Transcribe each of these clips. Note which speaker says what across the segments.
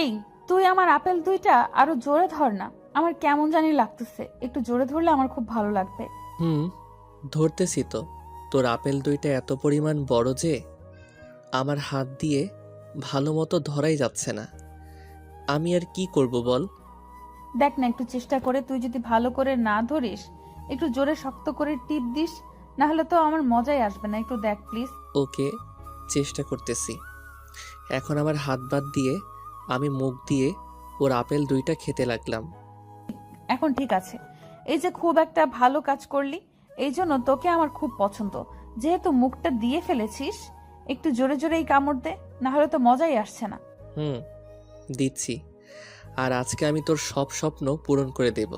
Speaker 1: এই, তুই আমার আপেল দুইটা আরো জোরে ধর না। আমার কেমন জানি লাগতেছে, একটু জোরে ধরলে আমার খুব ভালো লাগবে।
Speaker 2: হুম, ধরতেছি তো। তোর আপেল দুইটা এত পরিমাণ বড় যে আমার হাত দিয়ে ভালো মতো ধরাই যাচ্ছে না। আমি আর কি করব বল?
Speaker 1: দেখ না, একটু চেষ্টা করে, তুই যদি ভালো করে না ধরিস, একটু জোরে শক্ত করে টিপ দিস, না হলে তো আমার মজাই আসবে না। একটু দেখ প্লিজ।
Speaker 2: ওকে, চেষ্টা করতেছি। এখন আমার হাত বাদ দিয়ে আমি মুখ দিয়ে ওর আপেল দুইটা খেতে লাগলাম।
Speaker 1: এখন ঠিক আছে। এই যে খুব একটা ভালো কাজ করলি, এই জন্য তোকে আমার খুব পছন্দ। যেহেতু মুখটা দিয়ে ফেলেছিস, একটু জোরে জোরেই কামড় দে, না হলে তো মজাই আসছে না।
Speaker 2: হুম, দিচ্ছি। আর আজকে আমি তোর সব স্বপ্ন পূরণ করে দেব।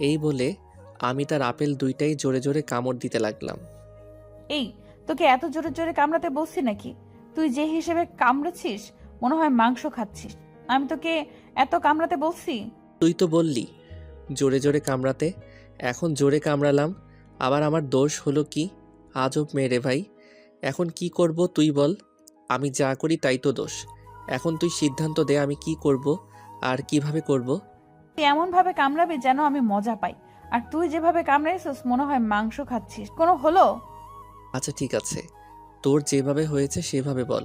Speaker 2: এই বলে আমি তার আপেল দুইটাই জোরে জোরে কামড় দিতে লাগলাম।
Speaker 1: এই, তোকে এত জোরে জোরে কামড়াতে বলছি নাকি? তুই যে হিসেবে কামড়েছিস, মনে হয় মাংস খাচ্ছিস। আমি তোকে এত কামড়াতে বলছি?
Speaker 2: তুই তো বললি জোরে জোরে কামড়াতে, এখন জোরে কামড়ালাম। আবার আমার দোষ হলো কি? আজব মেয়ে রে ভাই। এখন কি করব তুই বল? আমি যা করি তাই তো দোষ। এখন তুই সিদ্ধান্ত দে আমি কি করব আর কিভাবে করব।
Speaker 1: তুই এমন ভাবে কামড়াবি যেন আমি মজা পাই। আর তুই যেভাবে কামড়াইছিস মনে হয় মাংস খাচ্ছিস। কোনো হলো?
Speaker 2: আচ্ছা ঠিক আছে, তোর যেভাবে হয়েছে সেভাবে বল,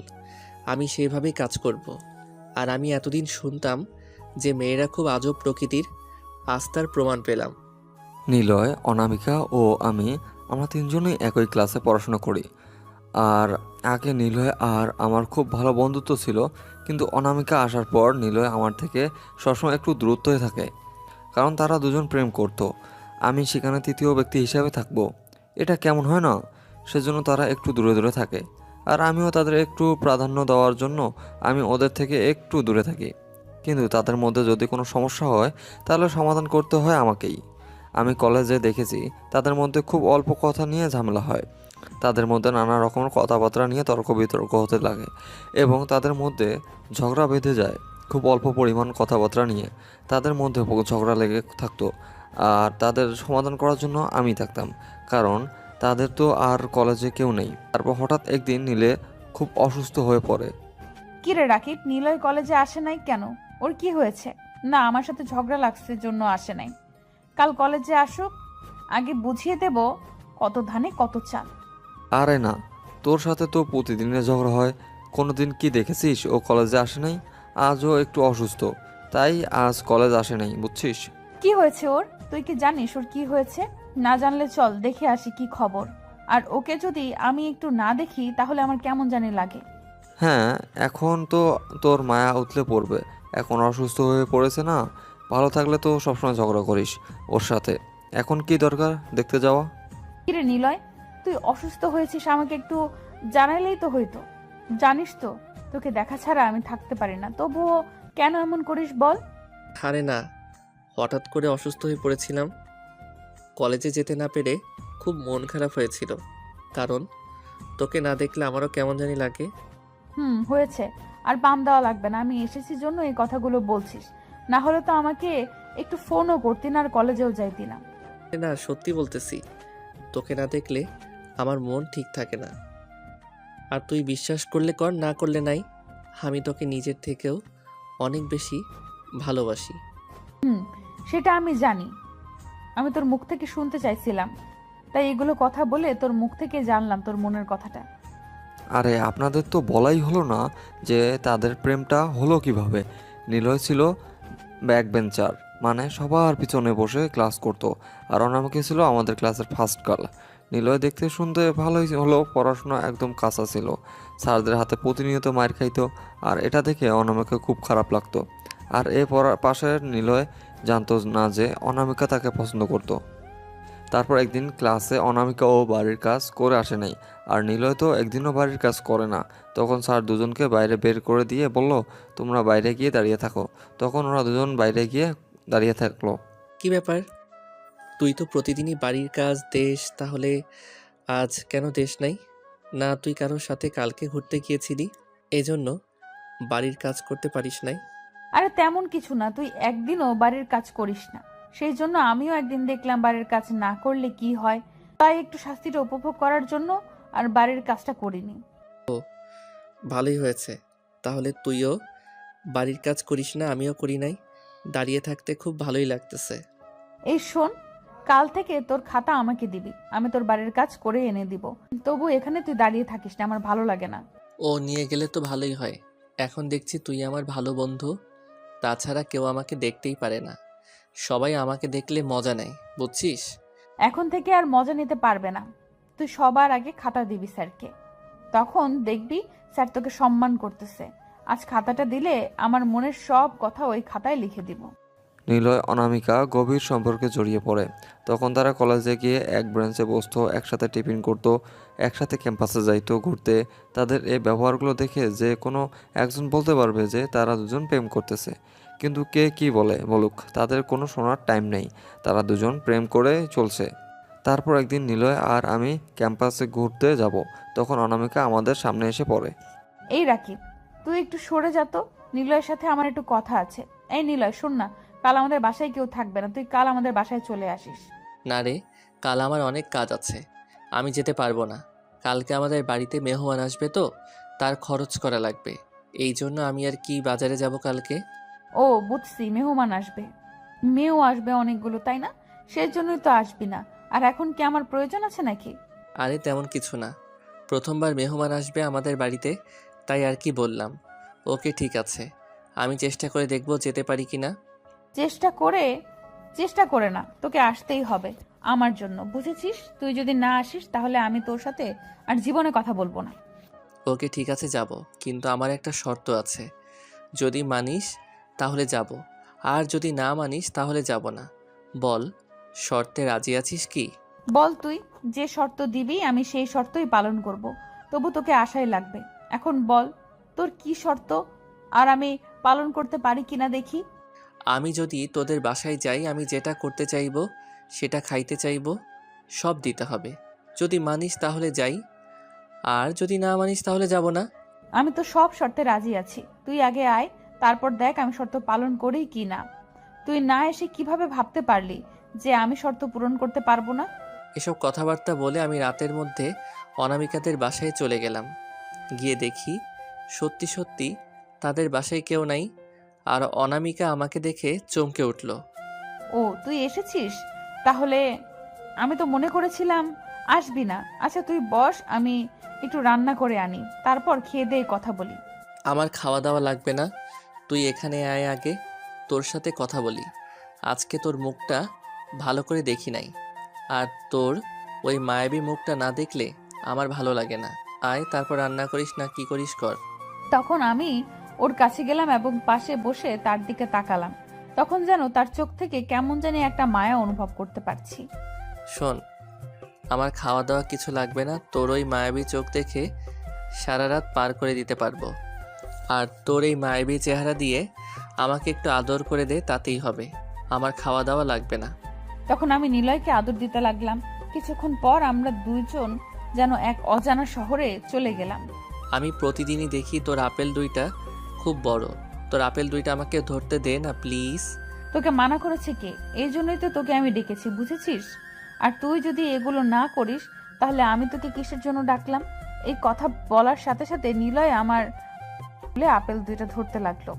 Speaker 2: আমি সেভাবেই কাজ করব। আর আমি এতদিন শুনতাম যে মেয়েরা খুব আজব প্রকৃতির, আজ তার প্রমাণ পেলাম।
Speaker 3: নিলয়, অনামিকা ও আমরা তিনজনই একই ক্লাসে পড়াশোনা করি। আর আগে নিলয় আর আমার খুব ভালো বন্ধুত্ব ছিল, কিন্তু অনামিকা আসার পর নিলয় আমার থেকে সবসময় একটু দূরত্ব হয়ে থাকে, কারণ তারা দুজন প্রেম করত। আমি সেখানে তৃতীয় ব্যক্তি হিসাবে থাকবো, এটা কেমন হয় না? সেজন্য তারা একটু দূরে দূরে থাকে। আর আমিও তাদের একটু প্রাধান্য দেওয়ার জন্য আমি ওদের থেকে একটু দূরে থাকি। কিন্তু তাদের মধ্যে যদি কোনো সমস্যা হয়, তাহলে সমাধান করতে হয় আমাকেই। আমি কলেজে দেখেছি তাদের মধ্যে খুব অল্প কথা নিয়ে ঝামেলা হয়। তাদের মধ্যে নানা রকমের কথাবার্তা নিয়ে তর্ক বিতর্ক হতে লাগে, এবং তাদের মধ্যে ঝগড়া বেঁধে যায় খুব অল্প পরিমাণ কথাবার্তা নিয়ে। তাদের মধ্যে ঝগড়া লেগে থাকতো, আর তাদের সমাধান করার জন্য আমি থাকতাম, কারণ তাদের তো আর কলেজে কেউ নেই। তারপর হঠাৎ একদিন নীলে খুব অসুস্থ হয়ে পড়ে।
Speaker 1: কি রে রাকিব, নিলয় কলেজে আসে নাই কেন? ওর কি হয়েছে? না, আমার সাথে ঝগড়া লাগছে জন্য আসে নাই। কাল কলেজে আসুক, আগে বুঝিয়ে দেব কত ধানে কত চাল।
Speaker 3: আরে না, তোর সাথে তো প্রতিদিনের ঝগড়া হয়। কোনোদিন কি দেখেছিস ও কলেজে আসে নাই? আজও একটু অসুস্থ, তাই আজ কলেজ আসে নাই, বুঝছিস?
Speaker 1: কি হয়েছে ওর? তুই কি জানিস ওর কি হয়েছে? না জানলে চল দেখে আসি কি খবর। আর ওকে যদি আমি একটু না দেখি তাহলে আমার কেমন জানি লাগে।
Speaker 3: হ্যাঁ, এখন তো তোর মায়া উতলে পড়বে। এখন অসুস্থ হয়ে পড়েছে না, ভালো থাকলে তো সবসময় ঝগড়া করিস ওর সাথে। এখন কি দরকার দেখতে যাওয়া?
Speaker 1: কিরে নিলয়, তুই অসুস্থ হয়েছিস আমাকে একটু জানাইলেই তো হইতো। জানিস তো, তোকে দেখা ছাড়া আমি থাকতে পারি না, তবুও কেন এমন করিস বল?
Speaker 2: আরে না, হঠাৎ করে অসুস্থ হয়ে পড়েছিলাম। কলেজে যেতে না পেরে খুব মন খারাপ হয়েছিল, কারণ তোকে না দেখলে আমারও কেমন জানি লাগে।
Speaker 1: হয়েছে। আর বাম দেওয়া লাগবে না, আমি এসেছি জন্য এই কথাগুলো বলছিস। না হলে তো আমাকে একটু ফোনও করতি না, আর কলেজেও যাইতি না।
Speaker 2: আরে না, সত্যি বলতেছি, তোকে না দেখলে আমার মন ঠিক থাকে না। আর তুই বিশ্বাস করলে কর, না করলে নাই, আমি তোকে নিজের থেকেও অনেক বেশি ভালোবাসি।
Speaker 1: হুম, সেটা আমি জানি। আমি তোর মুখ থেকে শুনতে চাইছিলাম, তাই এগুলো কথা বলে তোর মুখ থেকে জানলাম তোর মনের কথাটা।
Speaker 3: আরে আপনাদের তো বলাই হলো না যে তাদের প্রেমটা হলো কিভাবে। নিলয় ছিল ব্যাক বেঞ্চার, মানে সবার পিছনে বসে ক্লাস করতো, আর অনামিকা ছিল আমাদের ক্লাসের ফার্স্ট গার্ল। নিলয় দেখতে শুনতে ভালোই হলো, পড়াশোনা একদম কাঁচা ছিল, স্যারদের হাতে প্রতিনিয়ত মার খাইতো। আর এটা দেখে অনামিকা খুব খারাপ লাগতো। আর এ পড়ার পাশে নিলয় জানতো না যে অনামিকা তাকে পছন্দ করতো। তারপর একদিন ক্লাসে অনামিকা ও বাড়ির কাজ করে আসে নাই, আর নিলয় তো একদিনও বাড়ির কাজ করে না। তখন স্যার দুজনকে বাইরে বের করে দিয়ে বলল, তোমরা বাইরে গিয়ে দাঁড়িয়ে থাকো। তখন ওরা দুজন বাইরে গিয়ে দাঁড়িয়ে থাকলো।
Speaker 2: কি ব্যাপার, তুই তো প্রতিদিনই বাড়ির কাজ দেশ, তাহলে আজ কেন দেশ নাই? না তুই কারোর সাথে কালকে ঘুরতে গিয়েছিলি, এজন্য বাড়ির কাজ করতে পারিস নাই?
Speaker 1: আরে তেমন কিছু না, তুই একদিনও বাড়ির কাজ করিস না, সেই জন্য আমিও একদিন দেখলাম বাড়ির কাজ না করলে কি হয়, তাই একটু শাস্তিটা উপভোগ করার জন্য আর বাড়ির কাজটা করিনি।
Speaker 2: ভালোই হয়েছে, তাহলে তুইও বাড়ির কাজ করিস না, আমিও করি নাই। দাঁড়িয়ে থাকতে খুব ভালোই লাগতেছে।
Speaker 1: এই শোন, কাল থেকে তোর খাতা আমাকে দিবি, আমি তোর বাড়ির কাজ করে এনে দিব। তবু এখানে তুই দাঁড়িয়ে থাকিস না, আমার ভালো লাগে না।
Speaker 2: ও নিয়ে গেলে তো ভালোই হয়। এখন দেখছি তুই আমার ভালো বন্ধু, তাছাড়া কেউ আমাকে দেখতেই পারে না। সবাই আমাকে দেখলে মজা নেয়, বুঝছিস?
Speaker 1: এখন থেকে আর মজা নিতে পারবে না। তুই সবার আগে খাতা দিবি স্যারকে, তখন দেখবি স্যার তোকে সম্মান করতেছে। আজ খাতাটা দিলে আমার মনের সব কথা ওই খাতায় লিখে দিব।
Speaker 3: নিলয় অনামিকা গভীর সম্পর্কে জড়িয়ে পড়ে। তখন তারা কলেজে গিয়ে এক ব্রেঞ্চে বসতো, একসাথে টিফিন করতো, একসাথে ক্যাম্পাসে যাইতো ঘুরতে। তাদের এই ব্যবহারগুলো দেখে যে কোনো একজন বলতে পারবে যে তারা দুজন প্রেম করতেছে। কিন্তু কে কি বলুক, তাদের কোনো শোনার টাইম নেই। তারা দুজন প্রেম করে চলছে। তারপর একদিন নিলয় আর আমি ক্যাম্পাসে ঘুরতে যাব। তখন অনামিকা আমাদের সামনে এসে পড়ে।
Speaker 1: এই রাকিব, তুই একটু সরে যা তো, নিলয়ের সাথে আমার একটু কথা আছে। এই নিলয়, শোন না, কাল আমাদের বাসায় কেউ থাকবে না, তুই কাল আমাদের বাসায় চলে আসিস।
Speaker 2: না রে, কাল আমার অনেক কাজ আছে, আমি যেতে পারবো না। কালকে আমাদের বাড়িতে মেহমান আসবে তো, তার খরচ করা লাগবে। এই জন্য আমি আর কি বাজারে যাব কালকে।
Speaker 1: ও বুঝছি, মেহমান আসবে। মেয়েও আসবে অনেকগুলো, তাই না? সেই জন্যই তো আসবি না। আর এখন কি আমার প্রয়োজন আছে নাকি?
Speaker 2: আরে তেমন কিছু না, প্রথমবার মেহমান আসবে আমাদের বাড়িতে, তাই আর কি বললাম। ওকে ঠিক আছে, আমি চেষ্টা করে দেখব যেতে পারি কি না।
Speaker 1: চেষ্টা করে চেষ্টা করে না, তোকে আসতেই হবে আমার জন্য, বুঝেছিস? তুই যদি না আসিস তাহলে আমি তোর সাথে আর জীবনে কথা বলবো না।
Speaker 2: ওকে ঠিক আছে যাব, কিন্তু আমার একটা শর্ত আছে। যদি মানিস তাহলে যাব, আর যদি না মানিস তাহলে যাব না। বল, শর্তে রাজি আছিস কি?
Speaker 1: বল, তুই যে শর্ত দিবি আমি সেই শর্তই পালন করব। তবু তোকে আশাই লাগবে। এখন বল, তোর কি শর্ত, আর আমি পালন করতে পারি কিনা দেখি।
Speaker 2: আমি যদি তোদের বাসায় যাই, আমি যেটা করতে চাইবো, সেটা খাইতে চাইবো, সব দিতে হবে। যদি মানিস তাহলে যাই, আর যদি না মানিস তাহলে যাব না।
Speaker 1: আমি তো সব শর্তে রাজি আছি, তুই আগে আয়, তারপর দেখ আমি শর্ত পালন করি কি না। তুই না এসে কিভাবে ভাবতে পারলি যে আমি শর্ত পূরণ করতে পারবো না?
Speaker 2: এসব কথাবার্তা বলে আমি রাতের মধ্যে অনামিকাদের বাসায় চলে গেলাম। গিয়ে দেখি সত্যি সত্যি তাদের বাসায় কেউ নাই, আর অনামিকা আমাকে দেখে চমকে উঠল।
Speaker 1: ও তুই এসেছিস তাহলে? আমি তো মনে করেছিলাম আসবি না। আচ্ছা তুই বস, আমি একটু রান্না করে আনি, তারপর খেয়ে দিয়ে কথা বলি।
Speaker 2: আমার খাওয়া দাওয়া লাগবে না, তুই এখানে আয়, আগে তোর সাথে কথা বলি। আজকে তোর মুখটা ভালো করে দেখি নাই, আর তোর ওই মায়াবী মুখটা না দেখলে আমার ভালো লাগে না। আয়, তারপর রান্না করিস না কি করিস কর।
Speaker 1: তখন আমি ওর কাছে গেলাম এবং পাশে বসে তার দিকে তাকালাম। তখন যেন তার চোখ থেকে কেমন জানি একটা মায়া অনুভব করতে পারছি।
Speaker 2: শোন, আমার খাওয়া দাওয়া কিছু লাগবে না, তোর ওই মায়াবী চোখ দেখে সারা রাত পার করে দিতে পারবো। আর তোর এই মায়াবী চেহারা দিয়ে আমাকে একটু আদর করে দে, তাতেই হবে। আমার খাওয়া দাওয়া লাগবে না।
Speaker 1: তখন আমি নিলয়কে আদর দিতে লাগলাম। কিছুক্ষণ পর আমরা দুইজন যেন এক অজানা শহরে চলে গেলাম।
Speaker 2: আমি প্রতিদিনই দেখি তোর আপেল দুইটা খুব বড়, তোর আপেল দুইটা আমাকে ধরতে দে না প্লিজ।
Speaker 1: তোকে মানা করেছে কে? এই জন্যই তো তোকে আমি ডেকেছি, বুঝেছিস? আর তুই যদি এগুলো না করিস তাহলে আমি তোকে কিসের জন্য ডাকলাম? এই কথা বলার সাথে সাথে নিলয় আমার বলে আপেল দুইটা ধরতে লাগলো।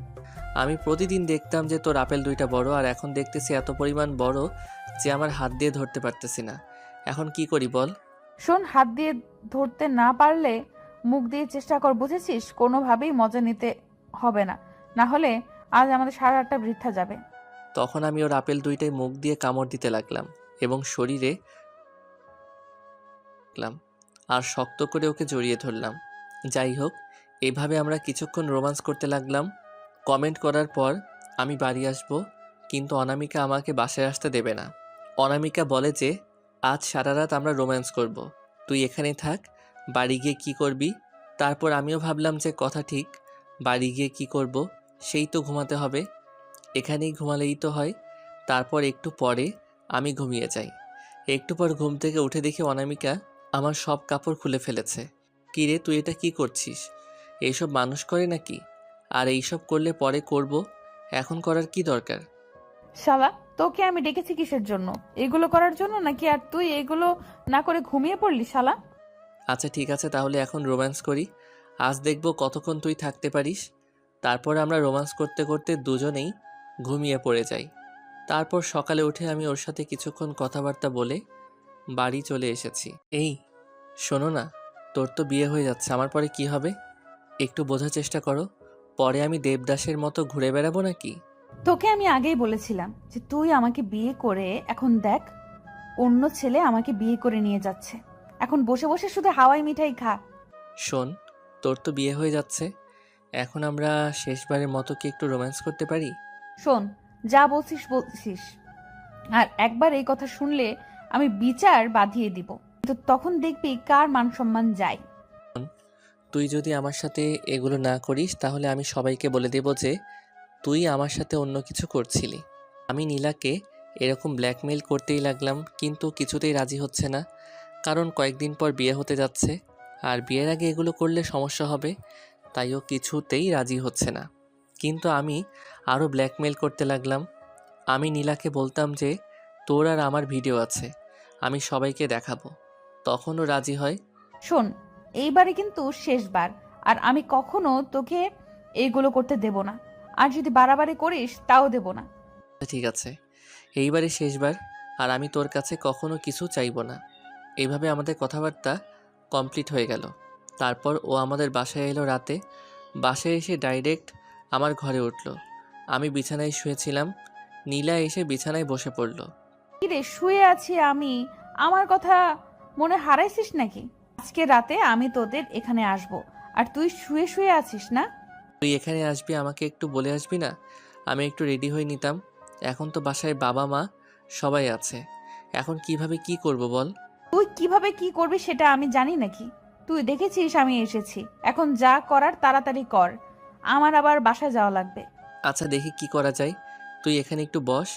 Speaker 2: আমি প্রতিদিন দেখতাম যে তোর আপেল দুইটা বড়, আর এখন দেখতেছি এত পরিমাণ বড় যে আমার হাত দিয়ে ধরতে পারতেছি না। এখন কি করি বল?
Speaker 1: শোন, হাত দিয়ে ধরতে না পারলে মুখ দিয়ে চেষ্টা কর, বুঝেছিস? কোনোভাবেই মজা নিতে হবে না, না হলে আজ আমাদের সারা রাতটা বৃথা যাবে।
Speaker 2: তখন আমি ওর আপেল দুইটাই মুখ দিয়ে কামড় দিতে লাগলাম এবং শরীরে লাগলাম, আর শক্ত করে ওকে জড়িয়ে ধরলাম। যাই হোক, এইভাবে আমরা কিছুক্ষণ রোমান্স করতে লাগলাম। কমেন্ট করার পর আমি বাড়ি আসব, কিন্তু অনামিকা আমাকে বাসায় আসতে দেবে না। অনামিকা বলে যে আজ সারা রাত আমরা রোম্যান্স করব, তুই এখানেই থাক, বাড়ি গিয়ে কি করবি। তারপর আমিও ভাবলাম যে কথা ঠিক, বাড়ি গিয়ে কি করব, সেই তো ঘুমাতে হবে, এখানেই ঘুমালেই তো হয়। তারপর একটু পরে আমি ঘুমিয়ে যাই। একটু পর ঘুম থেকে উঠে দেখি অনামিকা আমার সব কাপড় খুলে ফেলেছে। কী রে, তুই এটা কি করছিস? এইসব মানুষ করে নাকি? আর এইসব করলে পরে করব, এখন করার কি দরকার?
Speaker 1: শালা, তোকে আমি ডেকেছি কিসের জন্য? এগুলো করার জন্য নাকি? আর তুই এগুলো না করে ঘুমিয়ে পড়লি শালা।
Speaker 2: আচ্ছা ঠিক আছে, তাহলে এখন রোম্যান্স করি। আজ দেখব কতক্ষণ তুই থাকতে পারিস। তারপর আমরা রোম্যান্স করতে করতে দুজনেই ঘুমিয়ে পড়ে যাই। তারপর সকালে উঠে আমি ওর সাথে কিছুক্ষণ কথাবার্তা বলে বাড়ি চলে এসেছি। এই শোনো না, তোর তো বিয়ে হয়ে যাচ্ছে, আমার পরে কি হবে? একটু বোঝার চেষ্টা করো। পরে আমি দেবদাসের মতো ঘুরে বেড়াবো নাকি?
Speaker 1: তোকে আমি আগেই বলেছিলাম যে তুই আমাকে বিয়ে করে এখন দেখ অন্য ছেলে আমাকে বিয়ে করে নিয়ে যাচ্ছে। এখন বসে বসে শুধু হাওয়াই মিঠাই খা।
Speaker 2: শোন, তোর তো বিয়ে হয়ে যাচ্ছে, এখন আমরা শেষবারের মতো কি একটু রোম্যান্স করতে পারি?
Speaker 1: শোন, যা বলছিস বলছিস, আর একবার এই কথা শুনলে আমি বিচার বাঁধিয়ে দিব, তো তখন দেখবি কার মান সম্মান যায়।
Speaker 2: তুই যদি আমার সাথে এগুলো না করিস তাহলে আমি সবাইকে বলে দেব যে তুই আমার সাথে অন্য কিছু করছিলি। আমি নীলাকে এরকম ব্ল্যাকমেইল করতেই লাগলাম, কিন্তু কিছুতেই রাজি হচ্ছে না, কারণ কয়েকদিন পর বিয়ে হতে যাচ্ছে, আর বিয়ের আগে এগুলো করলে সমস্যা হবে, তাই ও কিছুতেই রাজি হচ্ছে না। কিন্তু আমি আরও ব্ল্যাকমেইল করতে লাগলাম। আমি নীলাকে বলতাম যে তোর আর আমার ভিডিও আছে, আমি সবাইকে দেখাবো, তখনও রাজি হয়।
Speaker 1: শোন, এইবারে কিন্তু শেষবার, আর আমি কখনো তোকে এইগুলো করতে দেব না, আর যদি বাড়াবাড়ি করিস তাও দেব না।
Speaker 2: ঠিক আছে, এইবারে শেষবার, আর আমি তোর কাছে কখনো কিছু চাইবো না। এইভাবে আমাদের কথাবার্তা কমপ্লিট হয়ে গেল। তারপর ও আমাদের বাসায় এলো রাতে। বাসায় এসে ডাইরেক্ট আমার ঘরে উঠল। আমি বিছানায় শুয়েছিলাম, নীলা এসে বিছানায় বসে পড়ল।
Speaker 1: কিরে, শুয়ে আছি আমি, আমার কথা মনে হারাইছিস নাকি? আজকে রাতে আমি তোদের এখানে আসব, আর তুই শুয়ে শুয়ে আছিস না?
Speaker 2: তুই এখানে আসবি, আমাকে একটু বলে আসবি না? আমি একটু রেডি হয়ে নিতাম। এখন তো বাসায় বাবা মা সবাই আছে, এখন কিভাবে কি করব বল?
Speaker 1: তুই কিভাবে কি করবি সেটা আমি জানি নাকি? তুই দেখেছিস আমি এসেছি, এখন যা করার তাড়াতাড়ি কর, আমার আবার বাসায় যাওয়া লাগবে।
Speaker 2: আচ্ছা, দেখি কি করা যায়। তুই এখানে একটু বস,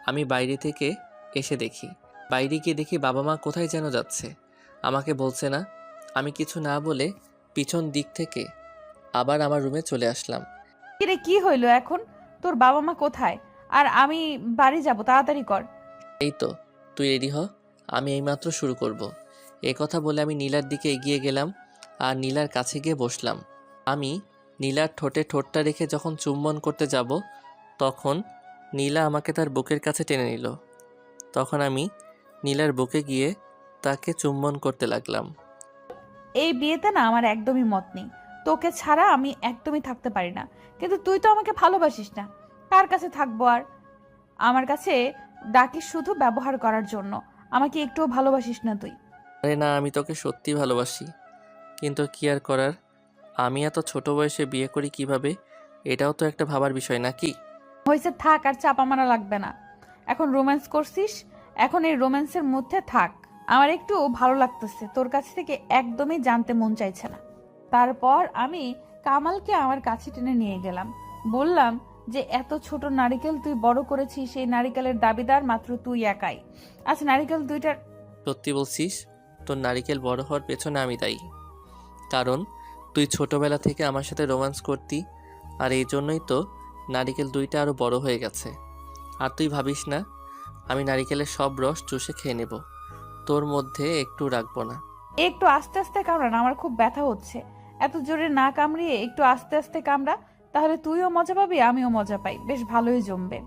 Speaker 2: আমি বাইরে থেকে এসে দেখি। বাইরে গিয়ে দেখি বাবা মা কোথায় যেন যাচ্ছে, আমাকে বলছে না। আমি কিছু না বলে পিছন দিক থেকে আবার আমার রুমে চলে আসলাম।
Speaker 1: কিরে, কি হইলো এখন? তোর বাবা মা কোথায়? আর আমি বাড়ি যাব, তাড়াতাড়ি কর।
Speaker 2: এই তো, তুই রেডি হ, আমি এইমাত্র শুরু করব। এই কথা বলে আমি নীলার দিকে এগিয়ে গেলাম আর নীলার কাছে গিয়ে বসলাম। আমি নীলার ঠোঁটে ঠোঁটটা রেখে যখন চুম্বন করতে যাব, তখন নীলা আমাকে তার বুকের কাছে টেনে নিল। তখন আমি নীলার বুকে গিয়ে তাকে চুম্বন করতে লাগলাম।
Speaker 1: এই বিয়েতে না আমার একদমই মত নেই, তোকে ছাড়া আমি একদমই থাকতে পারি না। কিন্তু তুই তো আমাকে ভালোবাসিস না, কার কাছে থাকবো আর? আমার কাছে ডাকিস শুধু ব্যবহার করার জন্য, আমাকে একটুও ভালোবাসিস না তুই।
Speaker 2: আরে না, আমি তোকে সত্যি ভালোবাসি, কিন্তু কি আর করার, আমি এত ছোট বয়সে বিয়ে করি কিভাবে, এটাও তো একটা ভাবার বিষয় নাকি?
Speaker 1: হয়েছে, থাক, আর চাপা মারা লাগবে না। এখন রোম্যান্স করছিস, এখন এই রোম্যান্সের মধ্যে থাক। আমার একটু ভালো লাগতেছে, তোর কাছ থেকে একদমই জানতে মন চাইছে না। তারপর আমি কামালকে আমার কাছে টেনে নিয়ে গেলাম, বললাম যে এত ছোট নারিকেল তুই বড় করেছিস, সেই নারিকেলের দাবিদার মাত্র তুই একাই। আচ্ছা, নারিকেল দুইটার
Speaker 2: সত্যি বলছিস? তোর নারিকেল বড় হওয়ার পেছনে আমি দায়ী, কারণ তুই ছোটবেলা থেকে আমার সাথে রোম্যান্স করতি, আর এই জন্যই তো নারিকেল দুইটা আরও বড় হয়ে গেছে। আর তুই ভাবিস না আমি নারিকেলের সব রস চুষে খেয়ে নেব, তোর মধ্যে একটু রাখবো না।
Speaker 1: একটু আস্তে আস্তে কামড়ান, আমার খুব ব্যথা হচ্ছে। এত জোরে না কামড়িয়ে একটু আস্তে আস্তে কামড়া, তাহলে তুইও মজা পাবি, আমিও মজা পাই, বেশ ভালোই জমবে।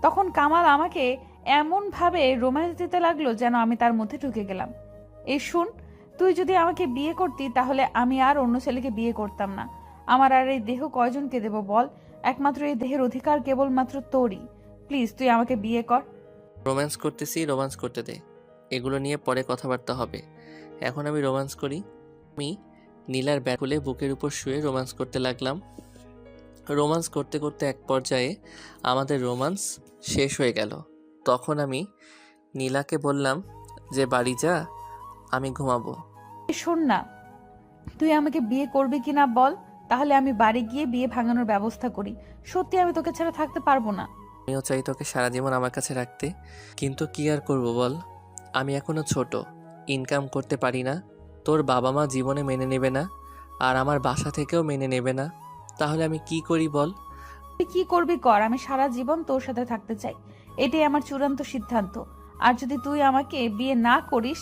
Speaker 1: তখন কামাল আমাকে এমন ভাবে রোম্যান্স দিতে লাগলো যেন আমি তার মধ্যে ঢুকে গেলাম। এই শুন, তুই যদি আমাকে বিয়ে করতি তাহলে আমি আর অন্য ছেলেকে বিয়ে করতাম না। আমার আর এই দেহ কয়জনকে দেব বল? একমাত্র এই দেহের অধিকার কেবলমাত্র তোরই। প্লিজ তুই আমাকে বিয়ে কর।
Speaker 2: রোম্যান্স করতেছি, রোম্যান্স করতে দে, এগুলো নিয়ে পরে কথাবার্তা হবে, এখন আমি রোম্যান্স করি। আমি নীলার ব্যাকুলে বুকের উপর শুয়ে রোম্যান্স করতে লাগলাম। রোম্যান্স করতে করতে এক পর্যায়ে আমাদের রোম্যান্স শেষ হয়ে গেল। তখন আমি নীলাকে বললাম যে বাড়ি যা, আমি ঘুমাবো।
Speaker 1: এই শোন না, তুই আমাকে বিয়ে করবি কিনা বল, তাহলে আমি বাড়ি গিয়ে বিয়ে ভাঙানোর ব্যবস্থা করি। সত্যি আমি তোকে ছাড়া থাকতে পারবো না।
Speaker 2: আমিও চাই তোকে সারা জীবন আমার কাছে রাখতে, কিন্তু কি আর করব বল, আমি এখনো ছোট, ইনকাম করতে পারি না, তোর বাবা মা জীবনে মেনে নেবে না, আর আমার বাসা থেকেও মেনে নেবে না, তাহলে আমি কি করি বল?
Speaker 1: তুই কি করবি কর, আমি সারা জীবন তোর সাথে থাকতে চাই, এটাই আমার চূড়ান্ত সিদ্ধান্ত। আর যদি তুই আমাকে বিয়ে না করিস,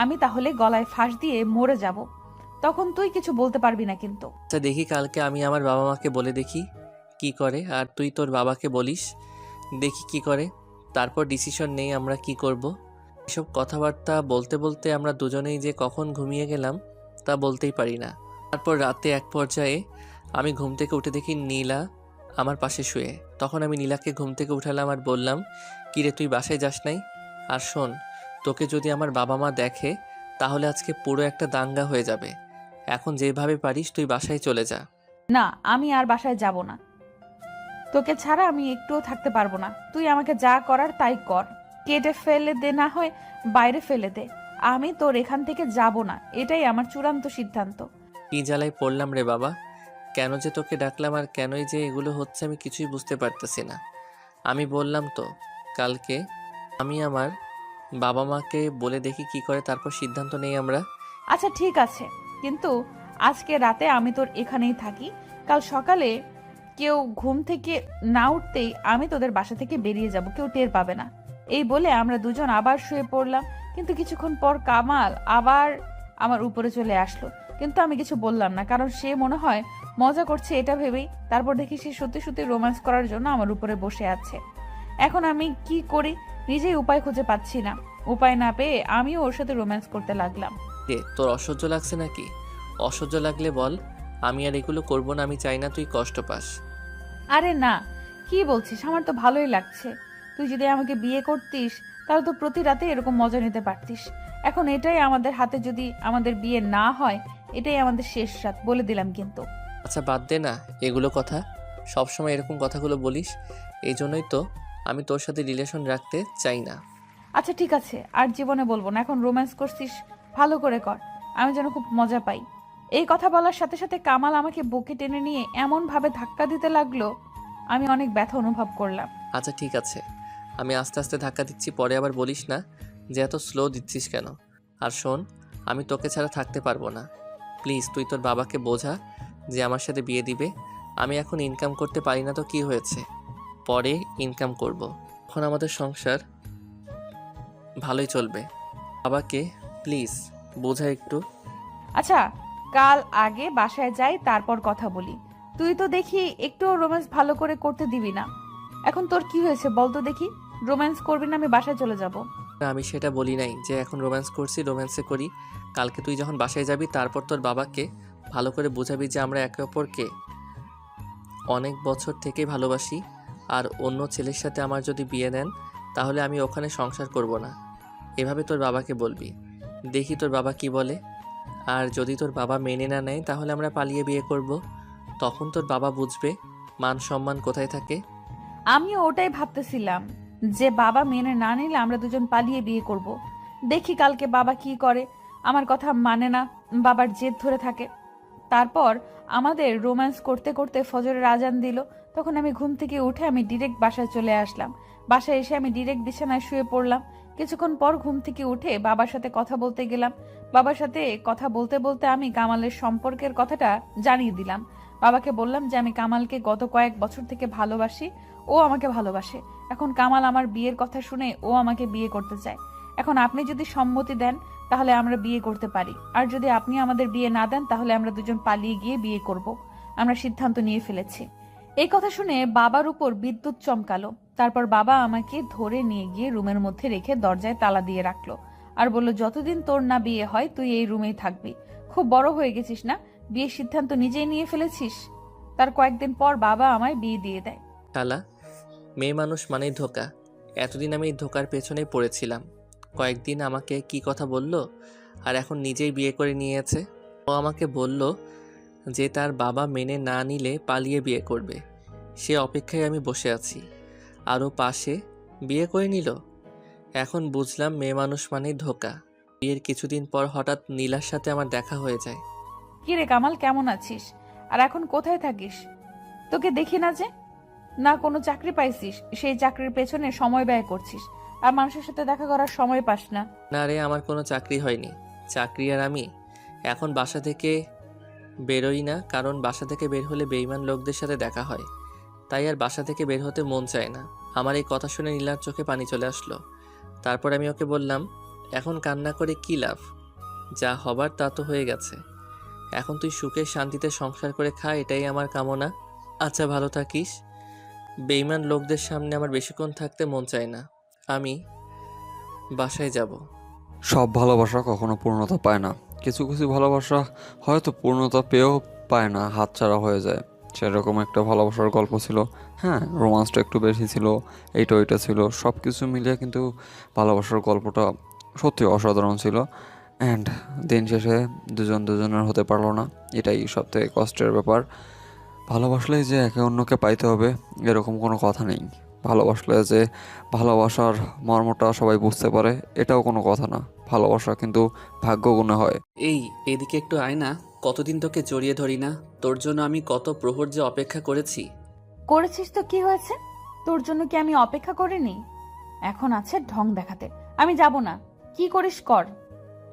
Speaker 1: আমি তাহলে গলায় ফাঁস দিয়ে মরে যাব। তখন তুই কিছু বলতে পারবি না কিন্তু।
Speaker 2: আচ্ছা দেখি কালকে আমি আমার বাবা মাকে বলে দেখি কি করে, আর তুই তোর বাবাকে বলিস দেখি কি করে, তারপর ডিসিশন নেই আমরা কি করব। এসব কথাবার্তা বলতে বলতে আমরা দুজনেই যে কখন ঘুমিয়ে গেলাম তা বলতেই পারি না। তারপর রাতে এক পর্যায়ে আমি ঘুম থেকে উঠে দেখি নীলা আমার পাশে শুয়ে। তখন আমি নীলাকে ঘুম থেকে উঠালাম আর বললাম, কিরে তুই বাসায় যাস নাই? আর শোন, তোকে যদি আমার বাবা মা দেখে তাহলে আজকে পুরো একটা দাঙ্গা হয়ে যাবে। এখন যেভাবে পারিস তুই বাসায় চলে যা।
Speaker 1: না, আমি আর বাসায় যাব না। তোকে ছাড়া আমি একটুও থাকতে পারবো না। তুই আমাকে যা করার তাই কর, কেটে ফেলে দে, না হয় বাইরে ফেলে দে। আমি তোর এখান থেকে যাব না, এটাই আমার চূড়ান্ত সিদ্ধান্ত।
Speaker 2: কি জ্বালায় পড়লাম রে বাবা, কেন যে তোকে ডাকলাম আর কেনই যে এগুলো হচ্ছে আমি কিছুই বুঝতে পারতেছি না। আমি বললাম তো কালকে আমি আমার বাবা মাকে বলে দেখি কি করে, তারপর সিদ্ধান্ত নেই আমরা।
Speaker 1: আচ্ছা ঠিক আছে, কিন্তু আজকে রাতে আমি তোর এখানেই থাকি। কাল সকালে কেউ ঘুম থেকে না উঠতেই আমি তোদের বাসা থেকে বেরিয়ে যাব, কেউ টের পাবে না। এই বলে আমরা দুজন আবার শুয়ে পড়লাম। কিন্তু কিছুক্ষণ পর কামাল আবার আমার উপরে চলে আসলো, কিন্তু আমি কিছু বললাম না, কারণ সে মনে হয় মজা করছে এটা ভেবেই। তারপর দেখি সে সত্যি সত্যি রোম্যান্স করার জন্য আমার উপরে বসে আছে। এখন আমি কি করি নিজেই উপায় খুঁজে পাচ্ছি না। উপায় না পেয়ে আমিও ওর সাথে রোম্যান্স করতে লাগলাম।
Speaker 2: রে তোর অসহ্য লাগছে নাকি? অসহ্য লাগলে বল, আমি আর এগুলো করবো না। আমি চাই না তুই কষ্ট পাস।
Speaker 1: আরে না, কি বলছিস, আমার তো ভালোই লাগছে। তুই যদি আমাকে বিয়ে করতিস তাহলে তো প্রতি রাতে এরকম মজা নিতে পারতিস। এখন এটাই আমাদের হাতে, যদি আমাদের বিয়ে না হয় এটাই আমাদের শেষ রাত, বলে দিলাম কিন্তু।
Speaker 2: আচ্ছা বাদ দে না এগুলো কথা, সবসময় এরকম কথাগুলো বলিস। এই জন্যই তো আমি তোর সাথে রিলেশন রাখতে চাই না।
Speaker 1: আচ্ছা ঠিক আছে, আর জীবনে বলবো না। এখন রোম্যান্স করছিস, ভালো করে কর, আমি যেন খুব মজা পাই। এই কথা বলার সাথে সাথে কামাল আমাকে বুকে টেনে নিয়ে এমন ভাবে ধাক্কা দিতে লাগলো, আমি অনেক ব্যথা অনুভব করলাম।
Speaker 2: আচ্ছা ঠিক আছে, আমি আস্তে আস্তে ধাক্কা দিচ্ছি, পরে আবার বলিস না যে এত স্লো দিচ্ছিস কেন। আর শোন, আমি তোকে ছাড়া থাকতে পারবো না। প্লিজ তুই তোর বাবাকে বোঝা যে আমার সাথে বিয়ে দিবে। আমি এখন ইনকাম করতে পারি না তো কি হয়েছে, পরে ইনকাম করব। এখন আমাদের সংসার ভালোই চলবে। বাবাকে প্লিজ বোঝা একটু।
Speaker 1: আচ্ছা, কাল আগে বাসায় যাই, তারপর কথা বলি। তুই তো দেখি একটু রোম্যান্স ভালো করে করতে দিবি না। এখন তোর কি হয়েছে বল তো দেখি? রোম্যান্স করবি না, আমি বাসায় চলে যাব।
Speaker 2: না, আমি সেটা বলি নাই যে এখন রোম্যান্স করছি, রোম্যান্সে করি। কালকে তুই যখন বাসায় যাবি তারপর তোর বাবাকে ভালো করে বোঝাবি যে আমরা একে অপরকে অনেক বছর থেকে ভালোবাসি, আর অন্য ছেলের সাথে আমার যদি বিয়ে দেন তাহলে আমি ওখানে সংসার করব না। এভাবে তোর বাবাকে বলবি, দেখি তোর বাবা কি বলে। আর যদি তোর বাবা মেনে না নেয় তাহলে আমরা পালিয়ে বিয়ে করব। তখন তোর বাবা বুঝবে মান সম্মান কোথায় থাকে।
Speaker 1: আমিও ওটাই ভাবতেছিলাম যে বাবা মেনে না নিলে আমরা দুজন পালিয়ে বিয়ে করব। দেখি কালকে বাবা কি করে। আমার কথা মানে না, বাবার জেদ ধরে থাকে। তারপর আমাদের রোম্যান্স করতে করতে ফজরের আজান দিল। তখন আমি ঘুম থেকে উঠে আমি ডিরেক্ট বাসায় চলে আসলাম। বাসায় এসে আমি ডিরেক্ট বিছানায় শুয়ে পড়লাম। কিছুক্ষণ পর ঘুম থেকে উঠে বাবার সাথে কথা বলতে গেলাম। বাবার সাথে কথা বলতে বলতে আমি কামালের সম্পর্কের কথাটা জানিয়ে দিলাম। বাবাকে বললাম যে আমি কামালকে গত কয়েক বছর থেকে ভালোবাসি, ও আমাকে ভালোবাসে। এখন কামাল আমার বিয়ের কথা শুনে ও আমাকে বিয়ে করতে চায়। এখন আপনি যদি সম্মতি দেন তাহলে আমরা বিয়ে করতে পারি, আর যদি আপনি আমাদের বিয়ে না দেন তাহলে আমরা দুজন পালিয়ে গিয়ে বিয়ে করব। আমরা সিদ্ধান্ত নিয়ে ফেলেছি। এই কথা শুনে বাবার উপর বিদ্যুৎ চমকালো। তারপর বাবা আমাকে ধরে নিয়ে গিয়ে রুমের মধ্যে রেখে দরজায় তালা দিয়ে রাখলো আর বলল, যতদিন তোর না বিয়ে হয় তুই এই রুমেই থাকবি। খুব বড় হয়ে গেছিস না, বিয়ের সিদ্ধান্ত নিজেই নিয়ে ফেলেছিস। তার কয়েকদিন পর বাবা আমায় বিয়ে দিয়ে দেয়।
Speaker 2: শালা, মেয়ে মানুষ মানেই ধোকা। এতদিন আমি এই ধোকার পেছনে পড়েছিলাম। কয়েকদিন আমাকে কি কথা বলল, আর এখন নিজেই বিয়ে করে নিয়েছে। ও আমাকে বলল যে তার বাবা মেনে না নিলে পালিয়ে বিয়ে করবে। সে অপেক্ষায় আমি বসে আছি, আর ও পাশে বিয়ে করে নিল। এখন বুঝলাম মেয়ে মানুষ মানেই ধোকা। বিয়ের কিছুদিন পর হঠাৎ নীলার সাথে আমার দেখা হয়ে যায়।
Speaker 1: কি রে কামাল, কেমন আছিস? আর এখন কোথায় থাকিস? তোকে দেখি না যে। না কোনো চাকরি পাইছিস, সেই চাকরির পেছনে সময় ব্যয় করছিস, আর মানুষের সাথে দেখা করার সময় পাস না।
Speaker 2: না রে, আমার কোনো চাকরি হয়নি। চাকরি আর আমি এখন বাসা থেকে বেরোই না, কারণ বাসা থেকে বের হলে বেইমান লোকদের সাথে দেখা হয়। তাই আর বাসা থেকে বের হতে মন চায় না। আমার এই কথা শুনে নীলার চোখে পানি চলে আসলো। তারপর আমি ওকে বললাম, এখন কান্না করে কি লাভ? যা হবার তা তো হয়ে গেছে। এখন তুই সুখে শান্তিতে সংসার করে খা, এটাই আমার কামনা। আচ্ছা, ভালো থাকিস। বেইমান লোকদের সামনে আমার বেশিক্ষণ থাকতে মন চায় না। আমি বাসায় যাব।
Speaker 3: সব ভালোবাসা কখনো পূর্ণতা পায় না। কিছু কিছু ভালোবাসা হয়তো পূর্ণতা পেয়েও পায় না, হাতছাড়া হয়ে যায়। সেরকম একটা ভালোবাসার গল্প ছিল। হ্যাঁ, রোমান্সটা একটু বেশি ছিল, এইটা ওইটা ছিল, সব কিছু মিলিয়ে কিন্তু ভালোবাসার গল্পটা সত্যি অসাধারণ ছিল। অ্যান্ড দিন শেষে দুজন দুজনের হতে পারলো না, এটাই সবথেকে কষ্টের ব্যাপার। ভালোবাসলেই যে একে অন্যকে পাইতে হবে এরকম কোনো কথা নেই। ভালোবাসলে যে ভালোবাসার মর্মটা সবাই বুঝতে পারে এটাও কোনো কথা না। ভালোবাসা কিন্তু ভাগ্য গুণে হয়।
Speaker 4: এই, এদিকে একটু আয় না। কতদিন তোকে জড়িয়ে ধরি না? তোর জন্য আমি কত প্রহর যে অপেক্ষা করেছি।
Speaker 1: করেছিস তো কি হয়েছে? তোর জন্য কি আমি অপেক্ষা করিনি? এখন আছে ঢং দেখাতে। আমি যাব না। কি করিস কর।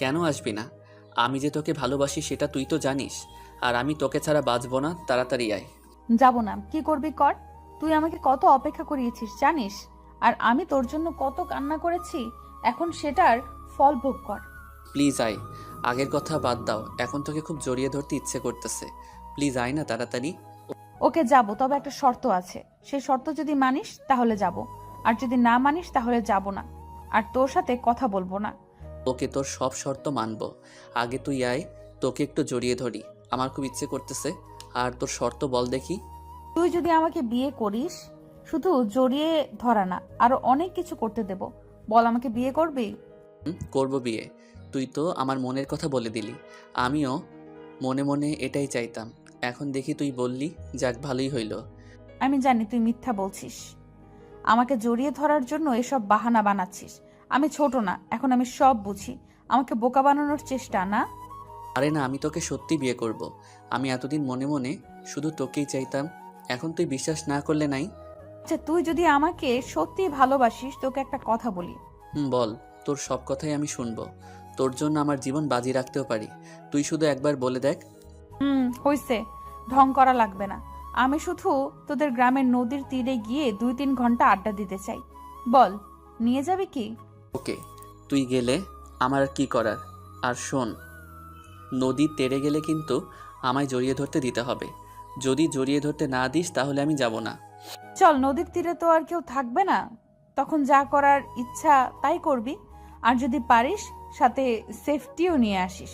Speaker 4: কেন আসবি না? আমি যে তোকে ভালোবাসি সেটা তুই তো জানিস। আর আমি তোকে ছাড়া বাঁচব না, তাড়াতাড়ি আয়।
Speaker 1: যাব না। কি করবি কর। তুই আমাকে কত অপেক্ষা করিয়েছিস জানিস? আর আমি তোর জন্য কত কান্না করেছি। এখন সেটার ফল ভোগ কর।
Speaker 4: প্লিজ আয়। আগের কথা বাদ দাও, এখন তোকে খুব জড়িয়ে ধরতে ইচ্ছে করতেছে। প্লিজ আয় না তাড়াতাড়ি।
Speaker 1: ওকে যাব, তবে একটা শর্ত আছে। সেই শর্ত যদি মানিস তাহলে যাব, আর যদি না মানিস তাহলে যাব না, আর তোর সাথে কথা বলবো না।
Speaker 4: ওকে, তোর সব শর্ত মানবো। আগে তুই আয়, তোকে একটু জড়িয়ে ধরি। আমার খুব ইচ্ছে করতেছে। আর তোর শর্ত বল দেখি।
Speaker 1: তুই যদি আমাকে বিয়ে করিস, শুধু জড়িয়ে ধরা না, আরো অনেক কিছু করতে দেব। বল, আমাকে বিয়ে করবি?
Speaker 4: করব বিয়ে। তুই তো আমার মনের কথা বলে দিলি। আমিও মনে মনে এটাই চাইতাম। এখন দেখি তুই বললি, যাক ভালোই হইল।
Speaker 1: আমি জানি তুই মিথ্যা বলছিস। আমাকে জড়িয়ে ধরার জন্য এসব বাহানা বানাচ্ছিস। আমি ছোট না, এখন আমি সব বুঝি। আমাকে বোকা বানানোর চেষ্টা না।
Speaker 4: আরে না, আমি তোকে সত্যি বিয়ে করব। আমি এতদিন মনে মনে শুধু তোকেই চাইতাম। এখন তুই বিশ্বাস না করলে নাই।
Speaker 1: আচ্ছা, তুই যদি আমাকে সত্যি ভালোবাসিস, তোকে একটা কথা বলি।
Speaker 4: বল, তোর সব কথাই আমি শুনবো। তোর জন্য আমার জীবন বাজি রাখতেও পারি। তুই শুধু একবার বলে দেখ।
Speaker 1: হইছে। ঢং করা লাগবে না। আমি শুধু তোদের গ্রামের নদীর তীরে গিয়ে 2-3 ঘন্টা আড্ডা দিতে চাই। বল, নিয়ে যাবি কি?
Speaker 4: ওকে, তুই গেলে আমার আর কি করার। আর শোন, নদী তেড়ে গেলে কিন্তু আমায় জড়িয়ে ধরতে দিতে হবে। যদি জড়িয়ে ধরতে না দিস তাহলে আমি যাব না।
Speaker 1: চল, নদীর তীরে তো আর কেউ থাকবে না। তখন যা করার ইচ্ছা তাই করবি। আর যদি পারিস, সাথে সেফটিও নিয়ে আসিস।